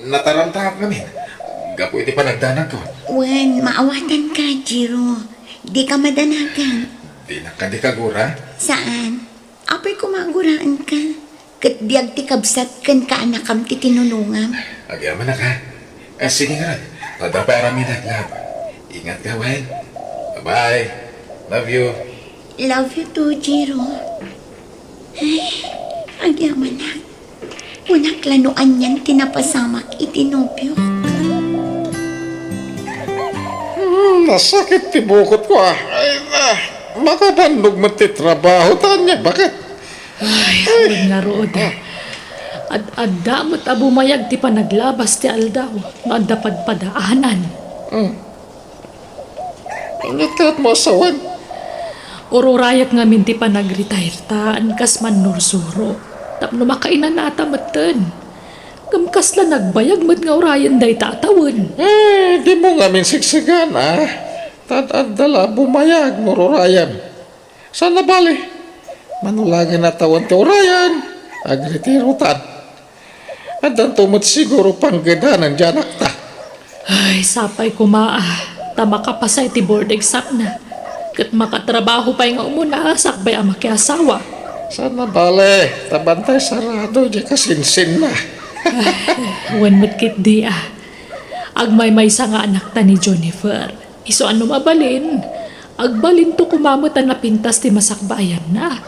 natarantahap ngamin. Gapo iti panagdanag ko. Wen, maawatan ka, Jiro. Di ka madanagan. Di na ka di kagura. Saan? Apay kumaguraan ka. Kat diag ti kabsat kan ka anakam ti tinulungam. Agyaman na ka. Sige nga. Tadapay arami na, love. Ingat ka, Wen. Bye-bye. Love you. Love you too, Jiro. Ay, agyaman na. Unak lanuan yan tinapasamak itinopyo. Nasakit ti bukot ko ah. Ay na, makabandog mo ti trabaho tanya. Bakit? Huwag nga rood. Ad-adda mo't abumayag ti panaglabas ti aldaw. Maadapad padaanan. Ingat ka at mo asawan. Ururayat nga minti pa nag-retire taan kas man nursuro. Tapno makainan na atamatan. Gamkas la nagbayag mat nga urayan day tatawin. Di mo nga min sigsigan ah. Tad-adala bumayag mo rurayan. Sana bali? Manulagan na tawan ti urayan. Agritirutan. At ang tumot siguro panggadanan dyan akta. Ay, sapay kumaa. Tama ka pa sa iti board exam na. Kat makatrabaho pa nga umuna, sakbay ang makiasawa. Sana bale, tabantay sarado, di kasinsin na. Wan mo't kit di ah. Agmay-may sa nga anak ta ni Jennifer. Iso ano mabalin? Agbalin to kumamot ang napintas ti masakbayan na.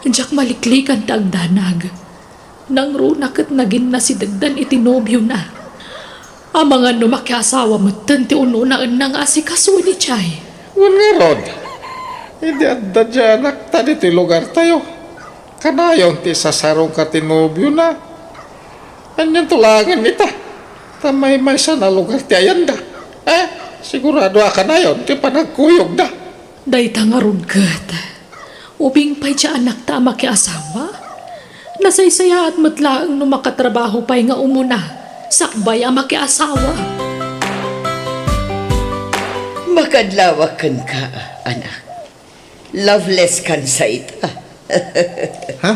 Diyak maliklikan ta agdanag. Nang runak at nagin na si dagdan itinobyo na. Ang mga numakiasawa mo tanti ununaan na nga si kaso ni Chay. Wan nga rod, hindi adda dyan akta di ti lugar tayo. Kanayon ti sasarong ka tinobyo na. Anyan tulangan nita. Tamay-may sa na lugar ti ayanda. Sigurado ka na yun, ti panagkuyog na. Day tangarod kat. Ubing pa'y siya anak ta makiasawa. Nasaysaya at matlaang no makatrabaho pa'y nga umuna. Sakbay ang makiasawa. Makadlawakan ka, anak. Loveless kan sa ita. Ha?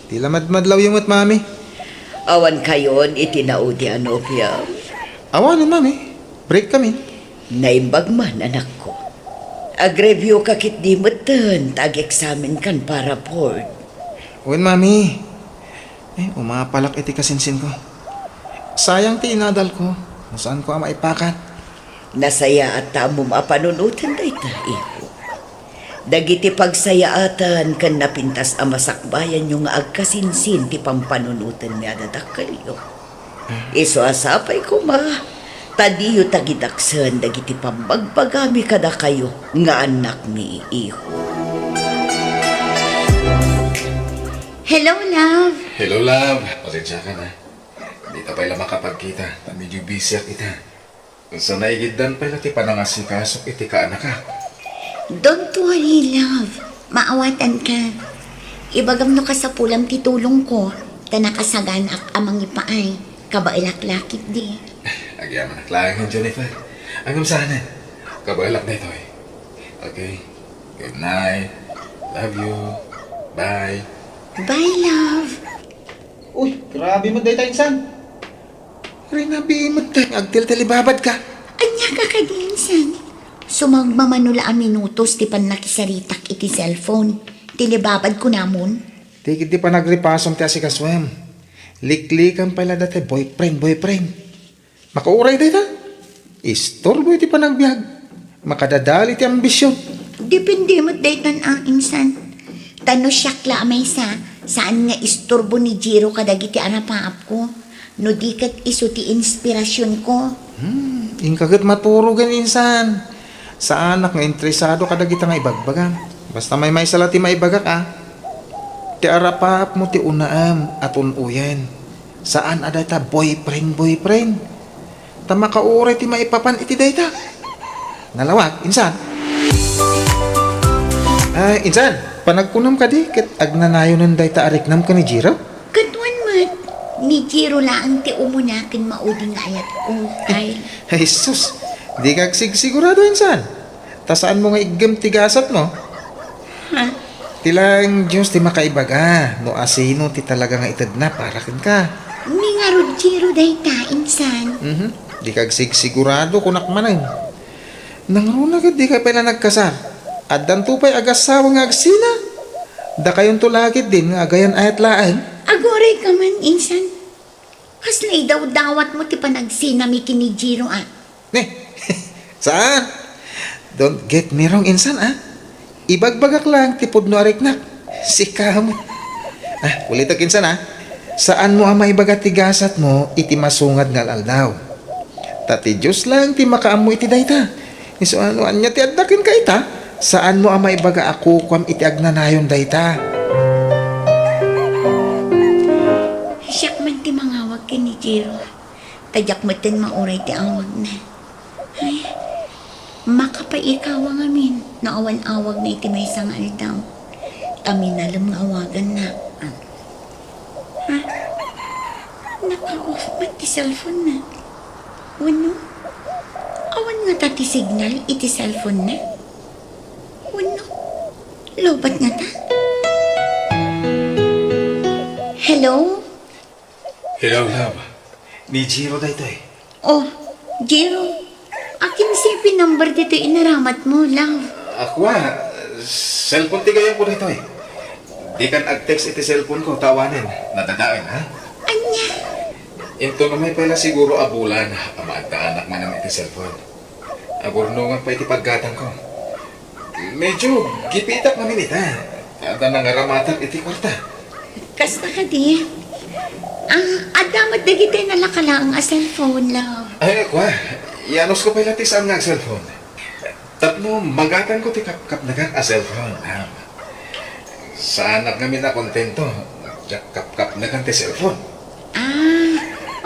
Di lamad-madlaw yung mat, mami. Awan kayon itinaudi anopya. Awanan, mami. Break kami. Naimbag man, anak ko. Agreview kakit di matan, tag-examen kan para board. Uwan, mami. Umapalak iti kasinsin ko. Sayang ti inadal ko. Kung saan ko ang maipakat. Nasaya at tamom apanunutan da ita, iho. Dagiti pagsayaatan kan napintas ang masakbayan yung agkasinsin ti pampanunutan niya dadakaliyo. Iso asapay ko ma. Tadiyo tagidaksan dagiti pambagbagami kada kayo nga anak ni iho. Hello, love. Hello, love. Pasensya ka na. Hindi ta pala makapagkita. Medyo busy kita. Sa naigidan pala ti panangasikasok iti ka anak ka. Don't worry, love. Maawatan ka. Ibagam no ka sa pulam titulong ko. Tanakasaganak amang ipaay. Kabailaklakit di. Agyaman naklayang ng Jennifer. Ang sana. Kabailak na ito eh. Okay. Good night. Love you. Bye. Bye, love. Uy, grabe mo dayta insan. Rinabi mo tayo, agtil-talibabad ka. Anya ka kadinsan. Sumagmamanula a minutos ti pan nakisaritak iti cellphone. Tilibabad ko namon. Tikit di pa nagripasom ti asikaswem. Liklikan pala dati boyfriend. Makauray dayta. Istorbo iti pa nagbiag. Makadadali ti ambisyon. Depende mo daytan ang insan. Tano siyakla may saan nga istorbo ni Jiro kadagiti anapaap ko. No di kat iso ti inspirasyon ko. Ingkagat maturugan insan. Sa anak nga interesado kadagita nga ibagbagan. Basta may salati maibagak Ti arapap mo ti unaam at unuyan. Saan adata boyfriend. Tama ka uray ti maipapan iti dayta. Nalawag, insan. Ay, insan, panagkunam ka di ket agnanayon ng dayta ariknam ka ni Jiro? Katwan mat. Ni Jiro laang ti umunakin mauding ayat ko. Ay, Ay, sus, di ka sigurado insan. Tasaan mo nga igam tigasat mo? ha? Tilang Diyos ti makaibaga. No asino ti talaga nga itad na para kin ka. Ni nga ro Jiro dayta insan. Di ka sigurado kunak manan. Nangruna ka di ka pala nagkasar. At dantupay agasawa nga agsina. Da kayon tulakit din nga agayan ayat laan. Agoray ka man insan. Kaslay daw dawat mo ti panagsinami kini Jiro Saan? Don't get me wrong insan Ibagbagak lang tipod no ariknak. Sika mo. Ulitak insan Saan mo ang maibagat tigasat mo iti masungad nga aldaw. Tati Diyos lang ti makaamu iti dayta. Iso ano anya ti addakin ka ita. Saan mo ang maibaga ako kwam iti agnanayon dayta. Siyak man ti mangawag kini Jiro. Tadyak mo tin mauray ti awag na. Ay, makapaikawa nga min. Naawan-awag na iti may sang aldaw. Amin alam nga awagan na. Ha? Naka-off ba't ti cellphone na? Wano? Awan nga ta ti signal iti cellphone na? Wano? Lobat nga ta? Hello? Hello, love. Ni Jiro dayto Oh, Jiro. Akin si number dito inaramat mo, love. Ako cellphone ti gayon ko dito Di kan ag-text iti cellphone ko, tawanin. Nadadaan, ha? Anya? Into na may pala siguro abulan. Amaagda anak man naman iti cellphone. Agurnungan pa iti paggatang ko. Medyo gipitak namin ita. Ada nangaramatak iti kwarta. Kasta ka di. Adamat na kita nalakalaang a cellphone, love. Ay, ako Ianos ko pala ti saan nga cellphone. Tapno, magatan ko ti kap nagang a cellphone. Sa anak namin na kontento. Kap nagang ti cellphone.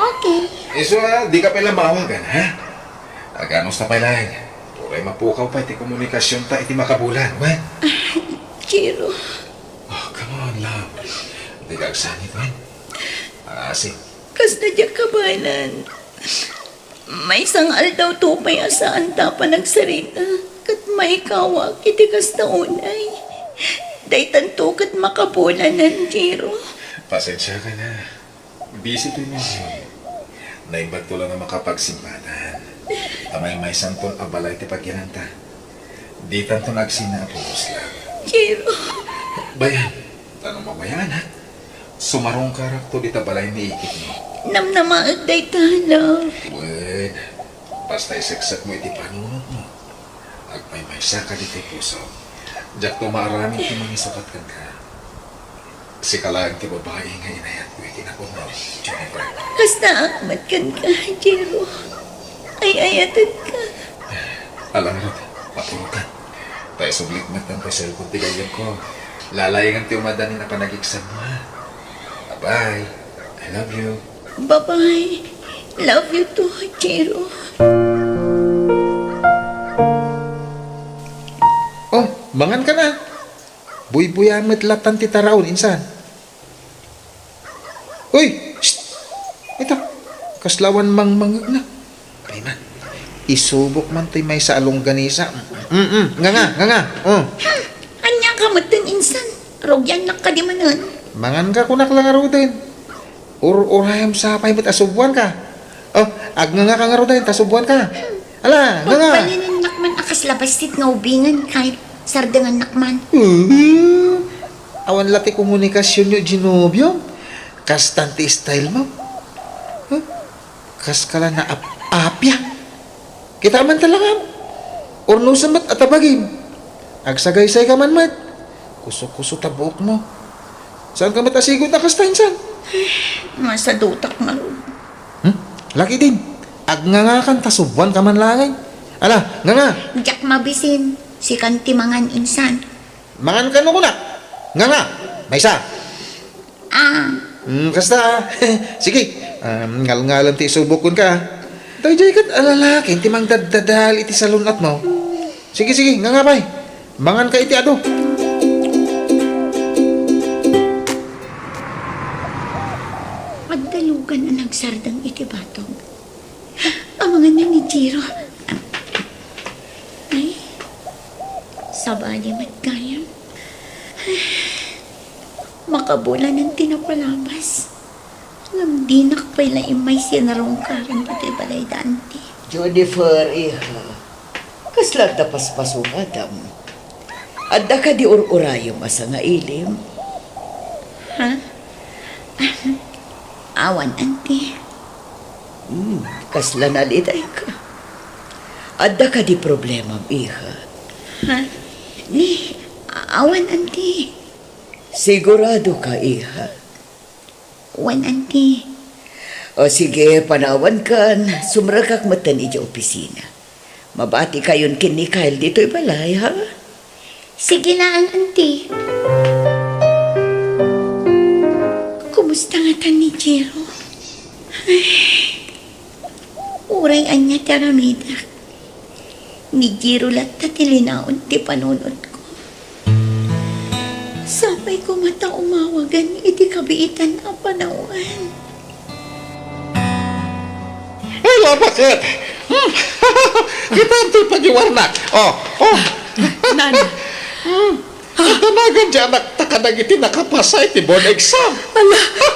Okay. Iso di ka pala mawagan, ha? Aganos na pala Puray mapukaw pa iti komunikasyon ta iti makabulan, man. Jiro. Oh, come on, love. Di ka agsanit, man. Asik. Kas na diya kabalan. May sangal daw tupay asaan ta pa nagsarita. Kat may kawak iti kas taunay. Daytan to kat makabulan ng Jiro. Pasensya ka na. Busy to mo. Naimbag to lang na makapagsimpanan. Tamay may santong abalay ti pagkinanta. Di tanto nagsina pulos lang. Jiro. Bayan, tanong mamayan ha? Sumarong karakto di tabalay ni ikit mo. Namnamaag daytan, love. Wed, basta isaksak mo iti panunod mo. Agpay-may ka di ti puso. Diyak to maarami ti mangisukat kan ka. Si kalaan ti babae nga inayat ko iti napuno, Jennifer. Kasta akmat kan ka, Jiro. Ay ayatan ka. Alam mo, patulukan. Tayo sublit matan pa cellphone ti ganyan ko. Lalayangan ti umadanin na panagiksan mo ha. Bye. I love you. Bye-bye. Love you too, Jiro. Oh, mangan ka na. Buy-buyamet latan ti taraon insan. Uy! Shh! Ito, kaslawan mangmangag na. Ay man, isubok man ti may sa alongganisa. Nga. Anya ka matan insan. Rogyan na ka di manan. Mangan ka kunak lang aro din. Urayam sa pay mo't asubuan ka. Oh, agnga nga ka nga ro dahil tasubuan ka. Ala, nga nga. Pagpalinin nakman akas labastit nga ubingan kahit sardangan nakman. Awan lati komunikasyon nyo, Ginobio. Kas tanti style mo. Huh? Kas kala na apya. Kita man talaga. Orno sa mat atabagin. Agsagay-say ka man mat. Kuso-kuso tabok mo. Saan ka matasigod na kastain san? Masa dutak nga ro. Laki din. Agnganga kan tasubuan ka man langay. Ala, nga. Diyak mabisin. Si kanti mangan insan. Mangan ka no kuna. Nga. May isa. Kasta. Sige. Ngal-ngalan ti subukon ka. Dayjay kat alalakin ti mang daddadal iti salunat mo. Sige. Nga pay. Mangan ka iti ado. Magdalugan na nagsardang iti batog. Amangan na ni Jiro. Ay, sabali matgayam. Makabulan ng tinapalabas. Ngam di nakapayla imay sinarongkaran pati balay dante. Jennifer, iha. Kaslat na paspasong adam. Adda ka di ururayong asa nga ilim. Ha? Awan, auntie. Kasla na liday ka. Adda ka di problema, iha. Ha? Ni, awan, auntie. Sigurado ka, iha. Wan, auntie. O sige, panawan kan. Sumrakak matan ija opisina. Mabati kayon kin ni Kyle dito'y balay, ha? Sige na ang auntie. Kumusta nga tan ni Jiro? Ay, uray anya taramida. Ni Jiro latta tilinaon ti panunod ko. Sabay ko mata umawagan iti kabiitan na panawan. Hello, bakit? Kita ang tipagiwarnak. Oh. Nan, Tanagan dyan anak takanag iti nakapasay ti board exam.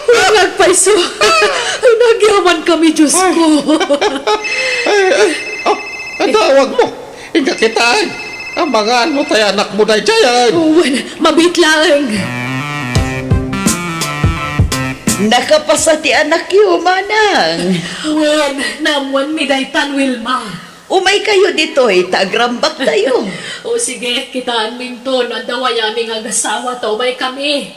walang paiso. Ay, nagyaman kami, Diyos ko. Ang tawag mo. Inga kitaan. Ang mga ano tayo anak mo na dyan. Mabit lang. Nakapasa ti anak yu, manang. Wen, namuan mi daytan, Wilma. Umay kayo dito'y tagrambak tayo. O sige, kitaan minto, nadawayami nga gasawa to, may kami.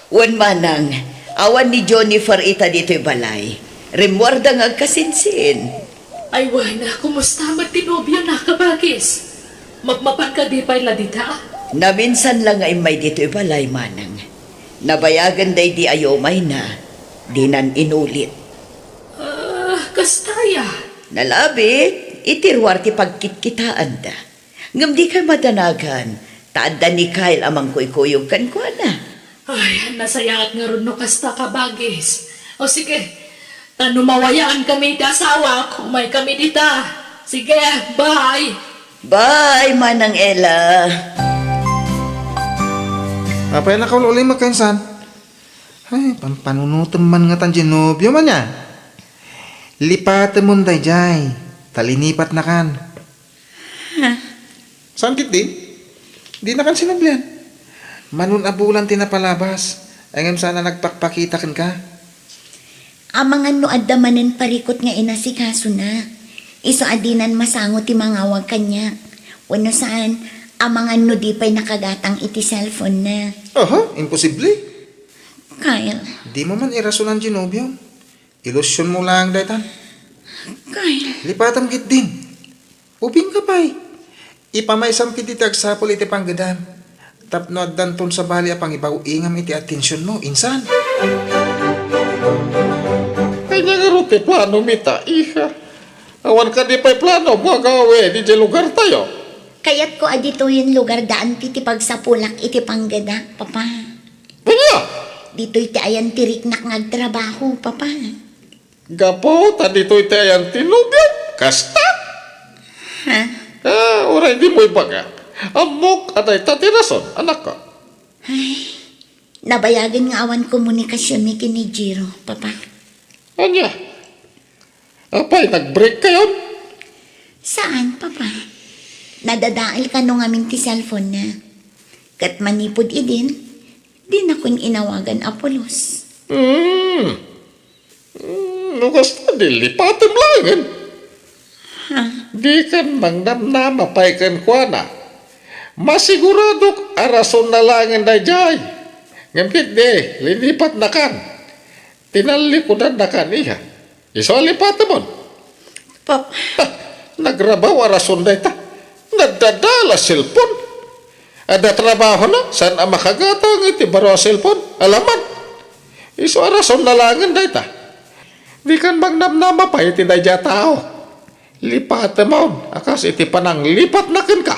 Wan manang, awan ni Jennifer ita dito'y balay. Rimwarda nga kasinsin. Ay, wana, kumusta magtinobyo na kabagis? Magmapan ka di pa'y ladita? Naminsan lang ay may dito'y balay, manang. Nabayagan day di ayomay na. Dinan inulit. Kastaya. Nalabit, itirwar ti pagkitkitaan da. Ngam di ka madanagan, taadda ni Kyle amang kuykuyog kan kwa na. Ay, nasayaat nga ron no kasta kabagis. O sige, tanumawayaan kami ti asawa, kumay kami dita. Sige, bye. Bye, manang Ella. Apay na kaulo ulit magkainsan. Ay, pampanunutan man nga tan Ginobio man ya. Lipatan mo dayjay. Talinipat na kan. Saan kit din? Di na kan sinablihan. Manun abulan tinapalabas. Ayngam sana nagpakpakitakan ka. Amangan no addamanen parikot nga inasikaso na. Iso adinan masango ti mangawag kanya. Wano saan, amangan no di pa'y nakagatang iti cellphone na. Aha, imposible. Kyle, Di mo man irasunan Ginobio. Ilusyon mo lang daytan. Kyle, Lipatam kit din. Ubing ka pa'y. Ipamaysam kit iti agsapol iti panggadam. Tapno addan ton sa bali apang ibaw ingam iti atensyon mo. Insan. Kanya nga ro ti plano mita, iha. Awan ka di pa'y plano, magawe, di dyan lugar tayo. kayat ko adito yung lugar daan ti pagsapulak iti panggada, papa. Kanya, Dito iti ayan tirik nak ngagtrabaho, papa. gapo, tadito iti ayan tinubyan, kasta. Ha? Oray di mo ibaga. Amok, aday tatirason, anak ka. Nabayagan nga awan komunikasyon ni kini Jiro, papa. Anya? Apay, nag-break kayo? Saan, Papa? Nadadaal ka nung amin ti cellphone na. Kat manipod idin, di na kun inawagan Apolos. Lukas na dilipatim lang. Di kan mangnamnama pay kan kuana. Masigurado arason na langin na jay. Ngampit de, lilipat na kan. Tinalikudan na kan iya. Iso lipat mo. Papa, Nagrabaw arason na ita. Nadadala cellphone. Ada trabaho na, saan ang makagatang iti baro cellphone? Alaman. Iso arason na langin na ita. Di kan magnamnama pa iti na tao. Lipat mo. Akas iti panang lipat na kan ka.